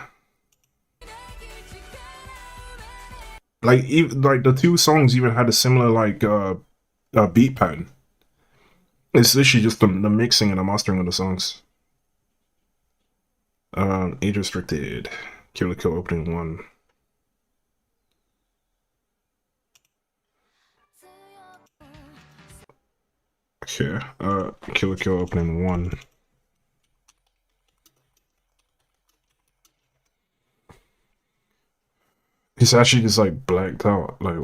like even like the two songs even had a similar like beat pattern. It's literally just the mixing and the mastering of the songs. Age restricted, Killer Kill opening 1. Okay, Killer Kill opening 1. It's actually just like blacked out. Like,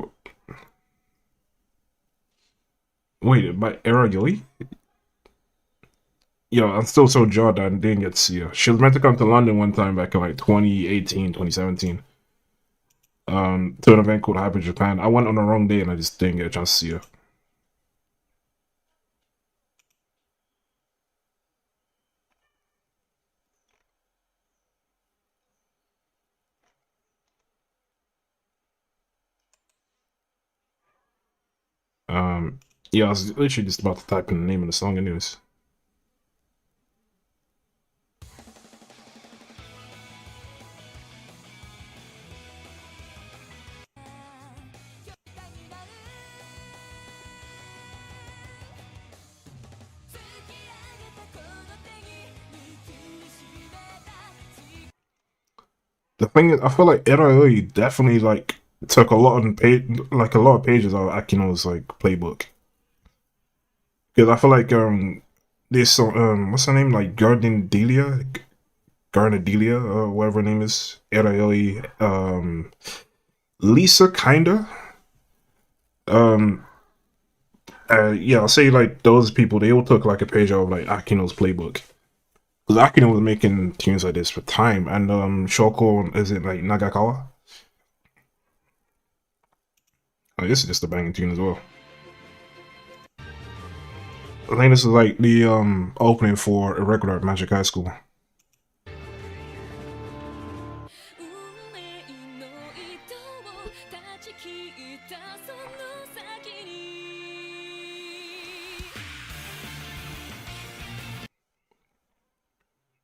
wait, by Era Yoi? Yo, I'm still so jawed that I didn't get to see her. She was meant to come to London one time back in like 2018, 2017. To an event called Hyper Japan. I went on the wrong day and I just didn't get a chance to see her. Yeah, I was literally just about to type in the name of the song anyways. The thing is, I feel like Eraoi definitely like took a lot of a lot of pages out of Akino's like playbook. Because I feel like this what's her name, like Garnadelia or whatever her name is, Eraoi, Lisa kinda, um yeah, I'll say like those people, they all took like a page out of like Akino's playbook. Because Akino was making tunes like this for time, and Shoko, is it like Nagakawa? Oh, this is just a banging tune as well. I think this is like the opening for a regular at Magic High School.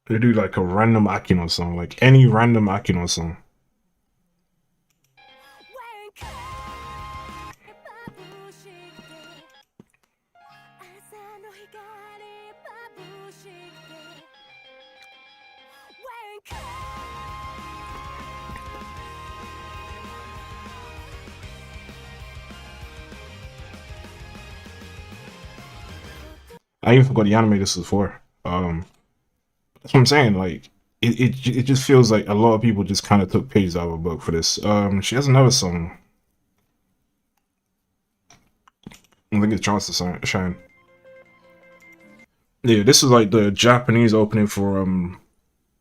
They do like a random Akino song, like any random Akino song. I even forgot the anime this is for. That's what I'm saying. Like it just feels like a lot of people just kind of took pages out of a book for this. She has another song. I think it's Chance to Shine. Yeah, this is like the Japanese opening for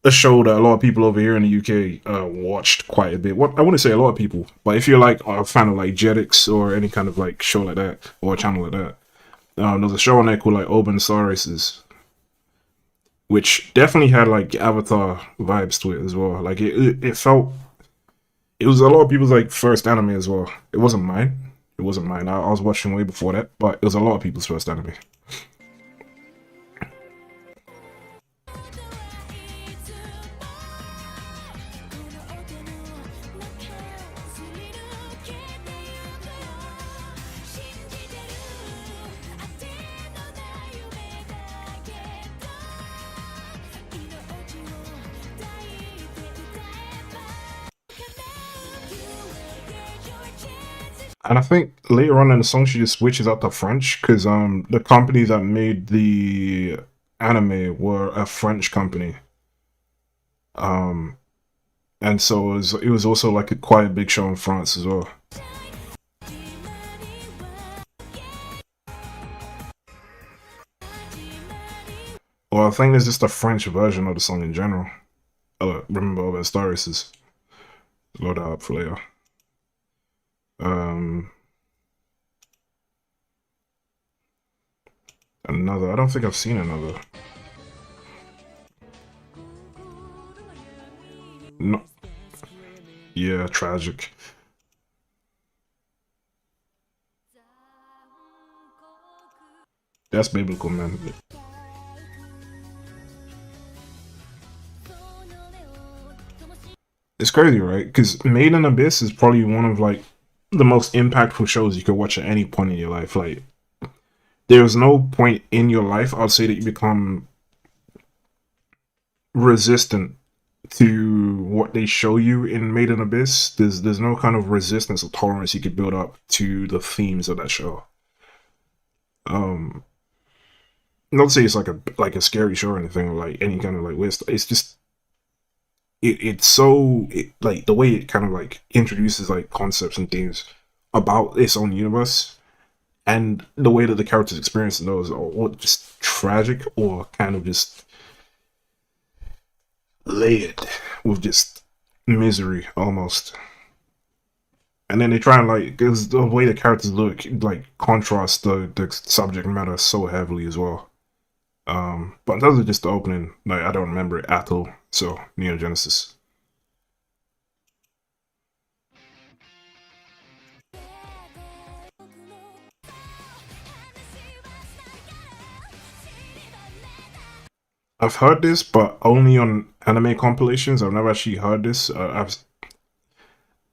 a show that a lot of people over here in the UK watched quite a bit. What I wouldn't say a lot of people, but if you're like a fan of like Jetix or any kind of like show like that or a channel like that, there's a show on there called like Open Star Races, which definitely had like Avatar vibes to it as well. Like it felt, it was a lot of people's like first anime as well. It wasn't mine. It wasn't mine. I was watching way before that, but it was a lot of people's first anime. And I think later on in the song she just switches out to French because the company that made the anime were a French company. And so it was also like quite a big show in France as well. Well, I think there's just a French version of the song in general. Remember Open Star Races. Load that up for later. Another. I don't think I've seen another. No. Yeah, tragic. That's biblical, man. It's crazy, right? Because Made in Abyss is probably one of like the most impactful shows you could watch at any point in your life. Like, there's no point in your life I'd say that you become resistant to what they show you in Made in Abyss. There's no kind of resistance or tolerance you could build up to the themes of that show. Not to say it's like a scary show or anything, or like any kind of like weird stuff. It's just it's so like the way it kind of like introduces like concepts and themes about its own universe, and the way that the characters experience those are all just tragic or kind of just layered with just misery almost. And then they try and like, because the way the characters look like contrasts the subject matter so heavily as well. But in terms of just the opening, like I don't remember it at all. So Neon Genesis. I've heard this, but only on anime compilations. I've never actually heard this.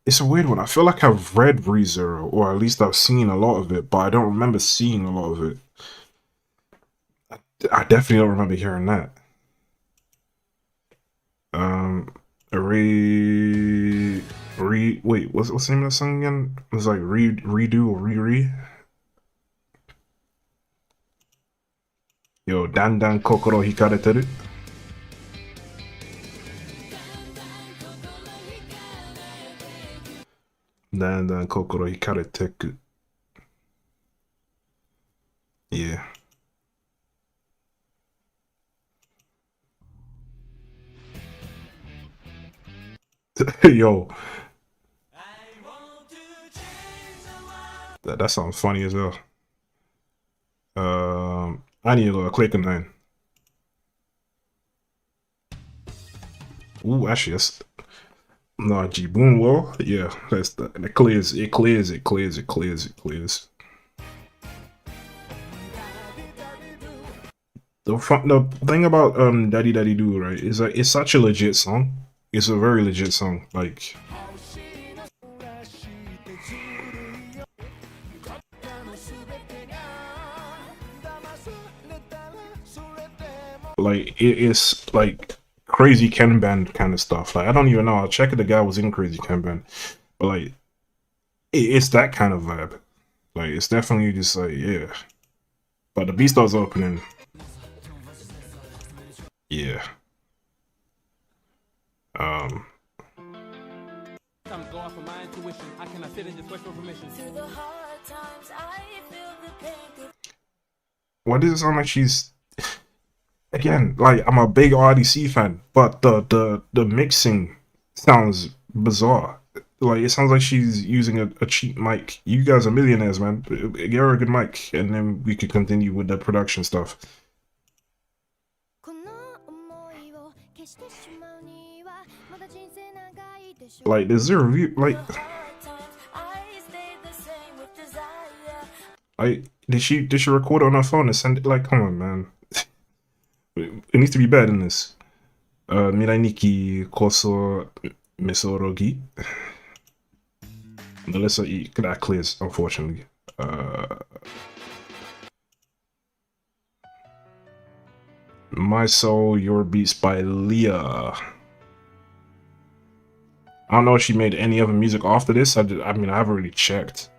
It's a weird one. I feel like I've read ReZero, or at least I've seen a lot of it, but I don't remember seeing a lot of it. I definitely don't remember hearing that. Wait, what's the name of that song again? It was like redo or re. Yo, Dan Dan Kokoro Hikareteru. Dan Dan Kokoro Hikareteku. Yeah. Yo. That sounds funny as hell. I need to go click on that. Ooh, actually, that's no Jibun well. Yeah, that's it clears. The thing about Daddy Daddy Do, right, is like it's such a legit song. It's a very legit song. Like it is like crazy Ken band kind of stuff. Like I don't even know. I'll check if the guy was in Crazy Ken band, but like it's that kind of vibe. Like it's definitely just like yeah. But the Beastars opening, yeah. Go off of my intuition. I cannot sit and just wait for permission. Why does it sound like she's again? Like I'm a big RDC fan, but the mixing sounds bizarre. Like it sounds like she's using a cheap mic. You guys are millionaires, man. Get her a good mic, and then we could continue with the production stuff. Like there's a review. Like did she record it on her phone and send it? Like come on, man. It needs to be better than this. Mirai Koso Misorogi. Melissa E. That clears, unfortunately. My Soul, Your Beats by Leah. I don't know if she made any other music after this. I mean, I haven't really checked.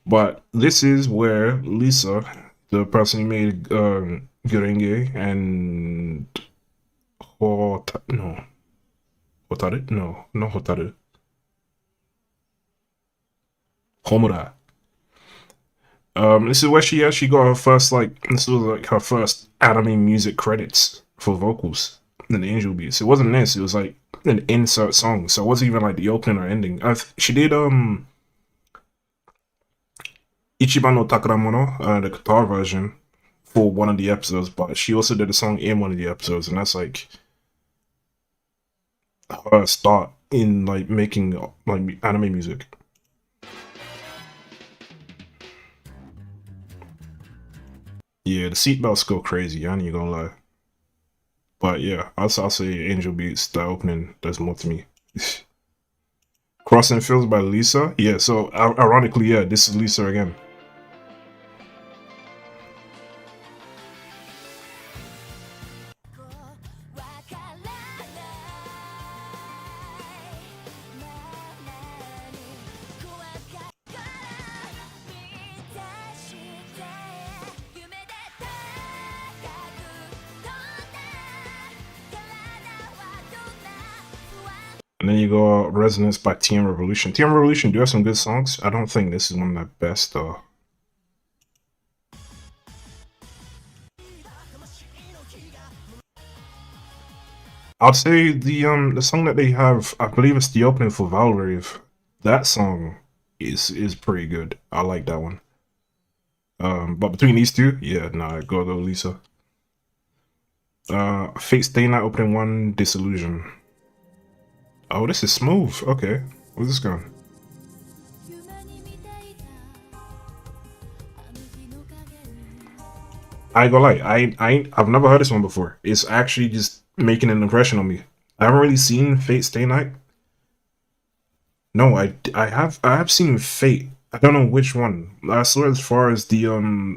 But this is where Lisa, the person who made Gurenge and Hotaru. Homura. This is where she actually got her first this was like her first anime music credits for vocals in the Angel Beats. It wasn't this, it was like an insert song, so it wasn't even like the opening or ending. She did Ichiban no Takaramono, the guitar version for one of the episodes, but she also did a song in one of the episodes, and that's like her start in like making like anime music. Yeah, the seatbelts go crazy. I ain't gonna lie. But yeah, I'll say Angel Beats. The opening does more to me. Crossing Fields by Lisa. Yeah, so ironically, yeah, this is Lisa again. And then you go Resonance by TM Revolution. TM Revolution do have some good songs. I don't think this is one of the best though. I'd say the song that they have, I believe it's the opening for Valrave. That song is pretty good. I like that one. But between these two, yeah, nah, go Lisa. Fate Stay Night opening 1, Disillusion. Oh, this is smooth. Okay, where's this going? I ain't gonna lie, I've never heard this one before. It's actually just making an impression on me. I haven't really seen Fate Stay Night. No, I have seen Fate. I don't know which one. I saw as far as the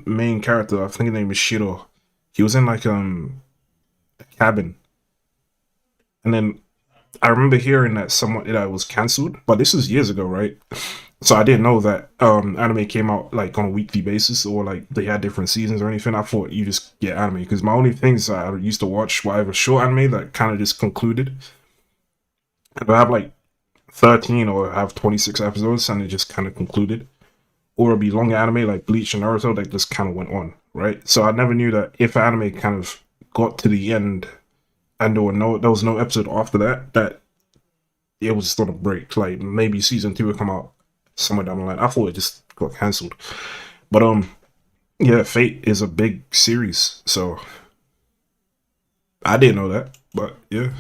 main character. I think his name is Shiro. He was in like a cabin, and then I remember hearing that it was cancelled, but this was years ago, right? So I didn't know that anime came out like on a weekly basis or like they had different seasons or anything. I thought you just get anime because my only things I used to watch were either short anime that kind of just concluded, and I have like 13 or have 26 episodes and it just kind of concluded, or it'd be longer anime like Bleach and Naruto that just kind of went on, right? So I never knew that if anime kind of got to the end and there was no episode after that it was just on a break. Like maybe season 2 would come out somewhere down the line. I thought it just got cancelled. But yeah, Fate is a big series, so I didn't know that. But yeah.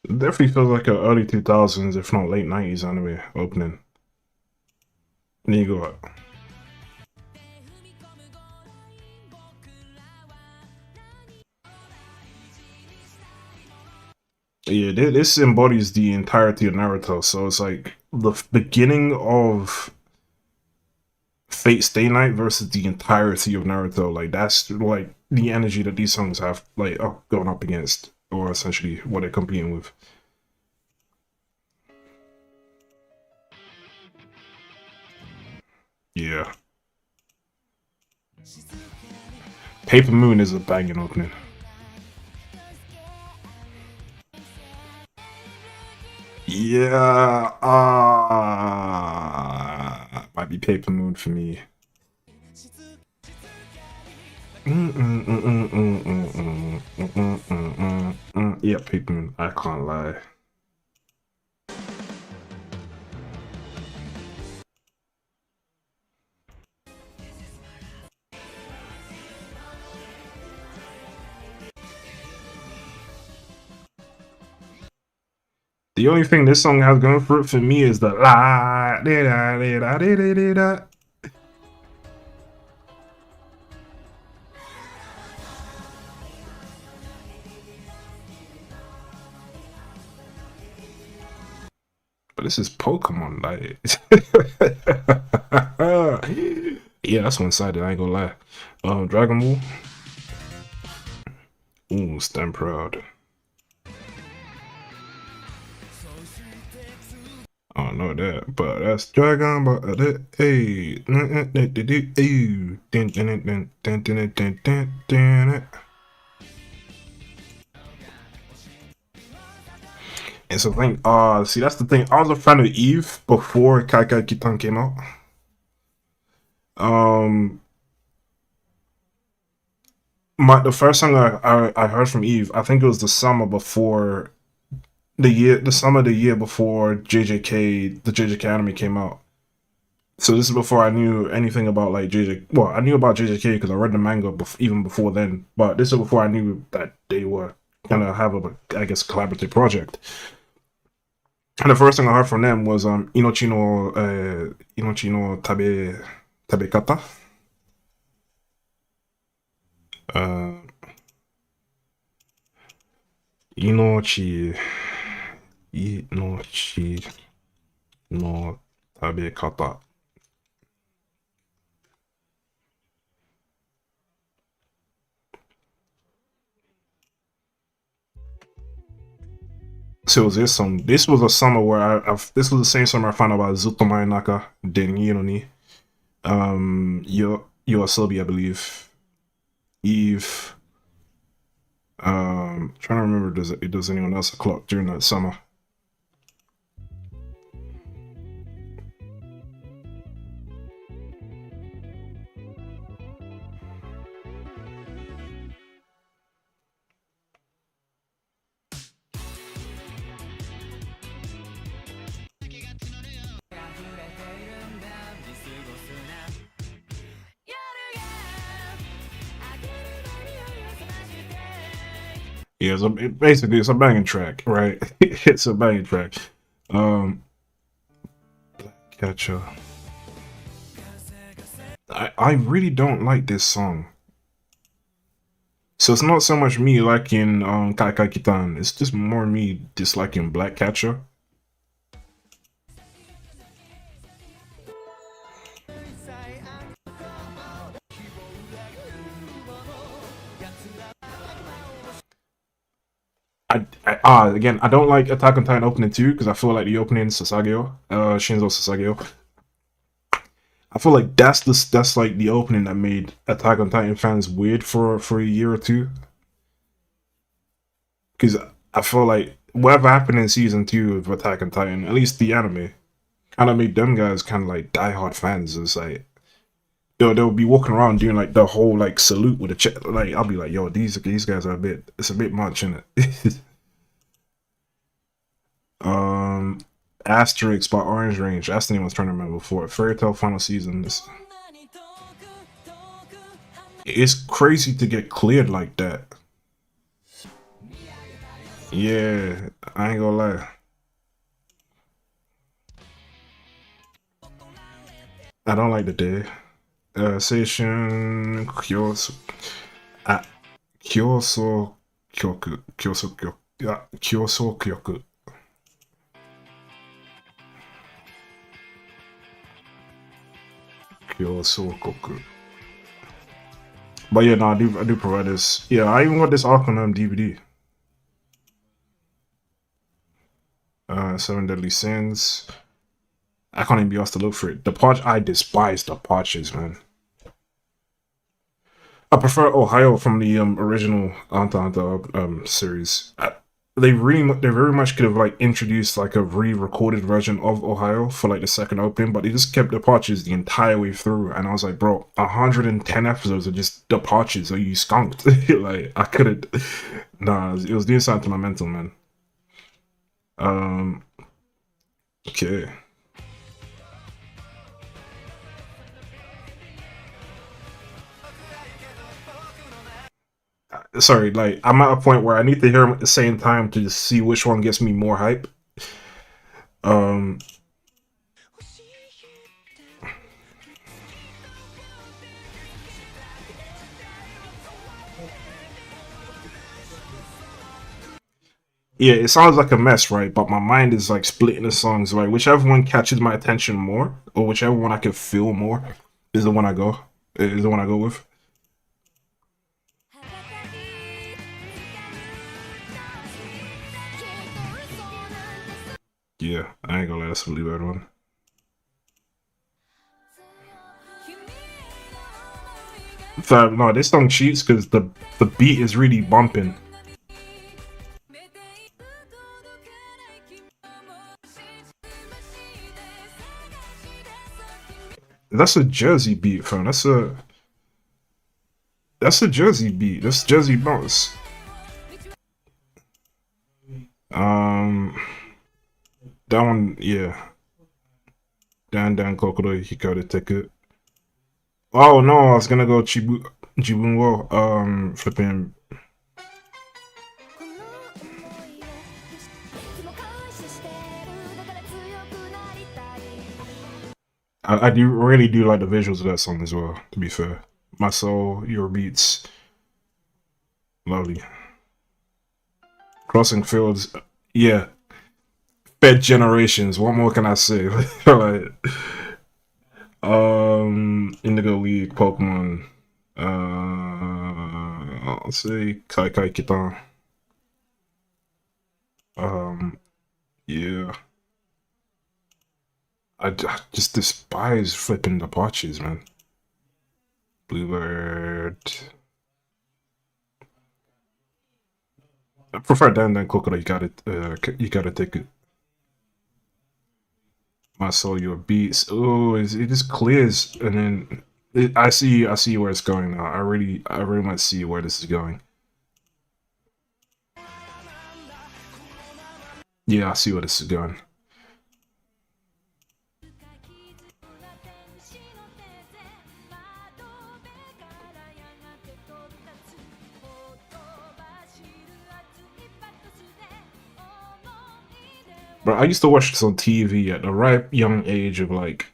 It definitely feels like a early 2000s, if not late 90s anime opening. And then you go up. Yeah, this embodies the entirety of Naruto. So it's like the beginning of Fate Stay Night versus the entirety of Naruto. Like that's like the energy that these songs have like going up against, or essentially what they're competing with. Yeah. Paper Moon is a banging opening. Yeah, might be Paper Moon for me. Yeah, Paper Moon. I can't lie. The only thing this song has going for it for me is the la da da da da da da da. But this is Pokemon, like. Yeah, that's one-sided, I ain't gonna lie. Dragon Ball. Ooh, Stand Proud. I don't know that, but that's Dragon Ball. Hey, It's a thing. See, that's the thing. I was a fan of Eve before Kai Kai Kitan came out. Um, the first song I heard from Eve, I think it was the summer before the summer the year before the JJK anime came out. So this is before I knew anything about like JJ. Well, I knew about JJK because I read the manga even before then. But this is before I knew that they were gonna have I guess, collaborative project. And the first thing I heard from them was Inochi no Tabekata. Inochi Inochi no Tabekata. So this was a summer where this was the same summer I found out about Zutomae Naka Denino ni Yoasobi, I believe. Eve. Trying to remember, does anyone else clock during that summer? Yeah, basically it's a banging track, right? It's a banging track. Catcher. I really don't like this song. So it's not so much me liking Kai Kai Kitan, it's just more me disliking Black Catcher. Again, I don't like Attack on Titan opening 2 because I feel like the opening Sasageo, Shinzo Sasageo. I feel like that's like the opening that made Attack on Titan fans weird for a year or two. Because I feel like whatever happened in season 2 of Attack on Titan, at least the anime, kind of made them guys kind of like diehard fans. It's like they'll be walking around doing like the whole like salute with a chest. Like I'll be like, yo, these guys are it's a bit much, isn't it? Asterix by Orange Range. That's the name I was trying to remember before. Fairy Tail Final Season. It's crazy to get cleared like that. Yeah, I ain't gonna lie. I don't like the day. Seishun Kyoso. Kyoso Kyoku. Kyoso Kyoku. Yeah, Kyoso Kyoku. But yeah, no, I do provide this. Yeah, I even got this arc on DVD. Seven Deadly Sins. I can't even be asked to look for it. The Parch, I despise the Parches, man. I prefer Ohio from the original Hunter series. They very much could have like introduced like a re-recorded version of Ohio for like the second opening, but they just kept the Parches the entire way through, and I was like, bro, 110 episodes are just the Parches. Are you skunked? Like I couldn't. Nah, it was doing something to my mental, man. Okay. Sorry, like I'm at a point where I need to hear them at the same time to just see which one gets me more hype. Yeah, it sounds like a mess, right? But my mind is like splitting the songs, right? Whichever one catches my attention more, or whichever one I can feel more, is the one I go. Is the one I go with. Yeah, I ain't gonna lie, that's a really bad one. No, this song cheats because the beat is really bumping. That's a Jersey beat, fam. That's a Jersey beat. That's Jersey bounce. That one, yeah. Dan Kokoro Hikaru Teku. Oh no, I was gonna go Jibunwo. Flipping. I do really do like the visuals of that song as well. To be fair, My Soul, Your Beats, lovely. Crossing Fields, yeah. Fed Generations. What more can I say? Like, Indigo League, Pokemon. I'll say Kai Kai Kitan. Yeah. I just despise flipping the patches, man. Bluebird. I prefer Dan Kokoro. You gotta take it. My Soul, Your Beats. Oh, it just clears, and then I see where it's going now. I really much see where this is going. Yeah, I see where this is going. Bro, I used to watch this on TV at the ripe young age of like,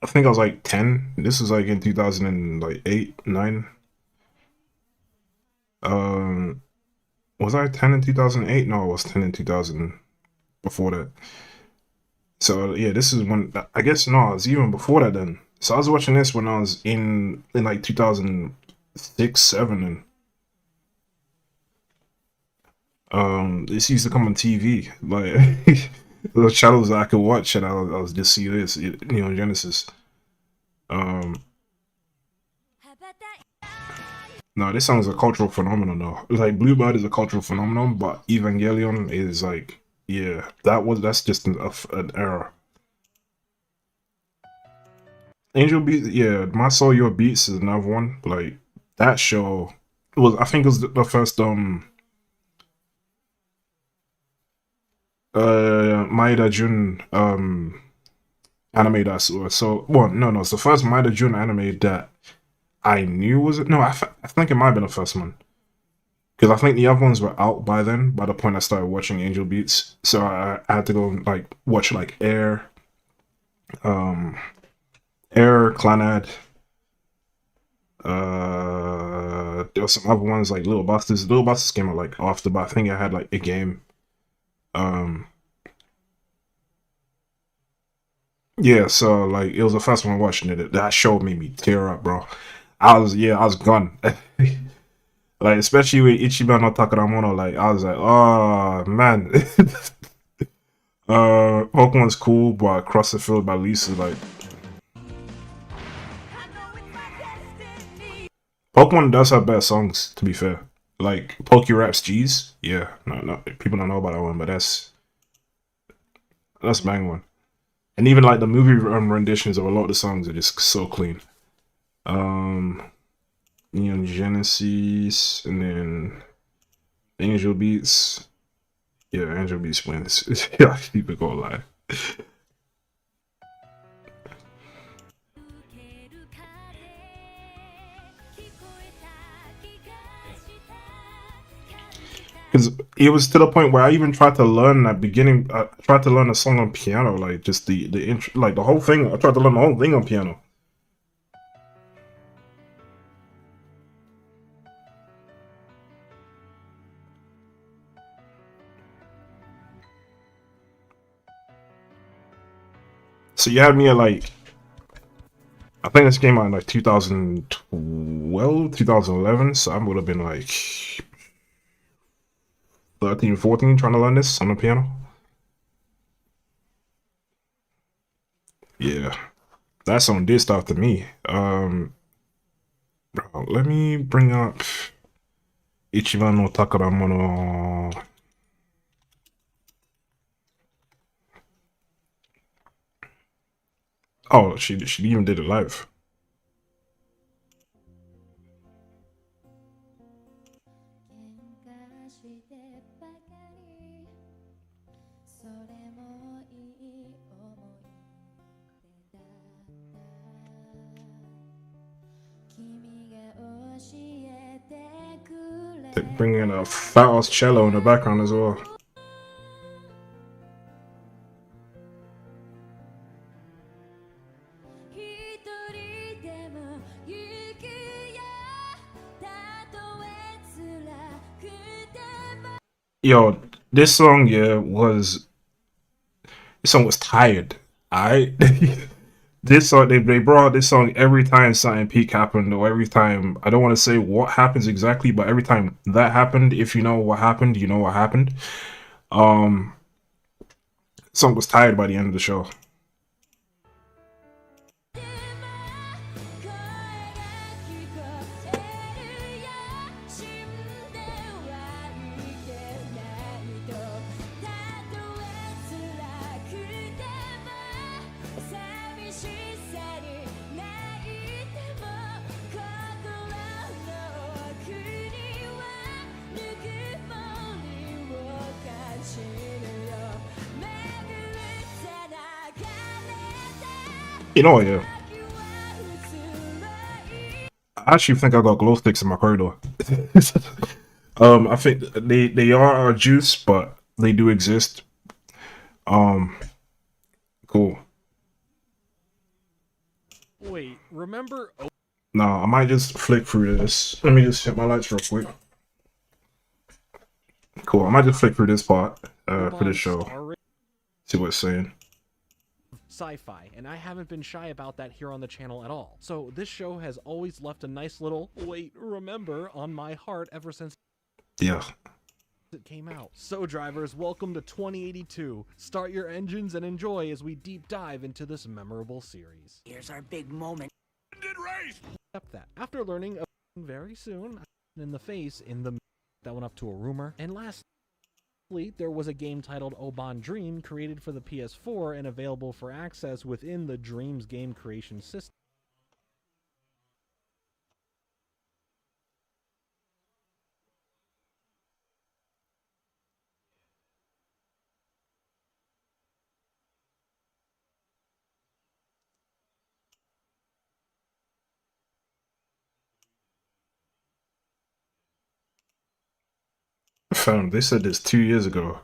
I think I was like 10. This was like in 2008, 9. Was I 10 in 2008? No, I was 10 in 2000 before that. So yeah, this is when, I guess no, it was even before that then. So I was watching this when I was in like 2006, 7, and this used to come on TV, like the channels that I could watch, and I was just see this, Genesis. No, this song is a cultural phenomenon though. Like Bluebird is a cultural phenomenon, but Evangelion is like, yeah, that's just an error. Angel Beats, yeah, My Soul, Your Beats is another one. Like that show was, I think it was the first Maeda Jun anime that I saw. So well, no, it's the first Maeda Jun anime that I knew was it. No, I think it might have been the first one, because I think the other ones were out by then. By the point I started watching Angel Beats, so I had to go and like watch like Air, Clanad. There were some other ones like Little Busters. Little Busters came out like after, but I think I had like a game. Yeah, so like it was the first one watching it. That show made me tear up, bro. I was gone. Like especially with Ichiban no Takaramono, like I was like, oh man. Pokemon's cool, but Across the Field by Lisa, like Pokemon does have bad songs, to be fair. Like Pokéraps G's, yeah, no, people don't know about that one, but that's bang one. And even like the movie renditions of a lot of the songs are just so clean. Neon Genesis, and then Angel Beats. Yeah, Angel Beats wins. Yeah, people go lie. Because it was to the point where I even tried to learn that beginning. I tried to learn a song on piano, like just the intro, like the whole thing. I tried to learn the whole thing on piano. So you had me at like, I think this came out in like 2012, 2011. So I would have been like 13, 14 trying to learn this on the piano. Yeah, that song did stuff to me. Bro, let me bring up Ichiban no Takaramono. Oh, she even did it live. They bring in a fat ass cello in the background as well. Yo, this song, yeah, this song was tired. I this song they brought out this song every time something peak happened, or every time, I don't want to say what happens exactly, but every time that happened, if you know what happened, you know what happened. Um, song was tired by the end of the show. You know what, yeah. I actually think I got glow sticks in my corridor. I think they are a juice, but they do exist. Cool. Wait, remember? Nah, I might just flick through this. Let me just hit my lights real quick. Cool. I might just flick through this part for this show. See what it's saying. Sci-fi, and I haven't been shy about that here on the channel at all. So this show has always left a nice little wait, remember on my heart ever since it came out. So drivers, welcome to 2082. Start your engines and enjoy as we deep dive into this memorable series. Here's our big moment. Except that after learning very soon in the face in the that went up to a rumor, and lastly there was a game titled Oban Dream created for the PS4 and available for access within the Dreams game creation system. Fam, they said this 2 years ago.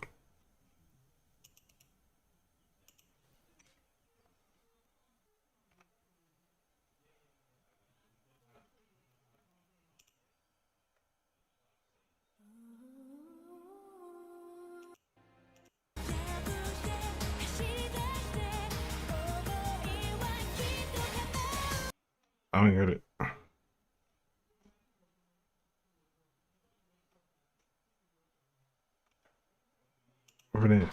I don't get it. Over there.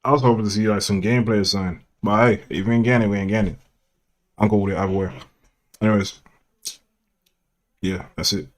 I was hoping to see like some gameplay or something. But hey, if we ain't getting it, we ain't getting it. I'm cool with it either way. Anyways. Yeah, that's it.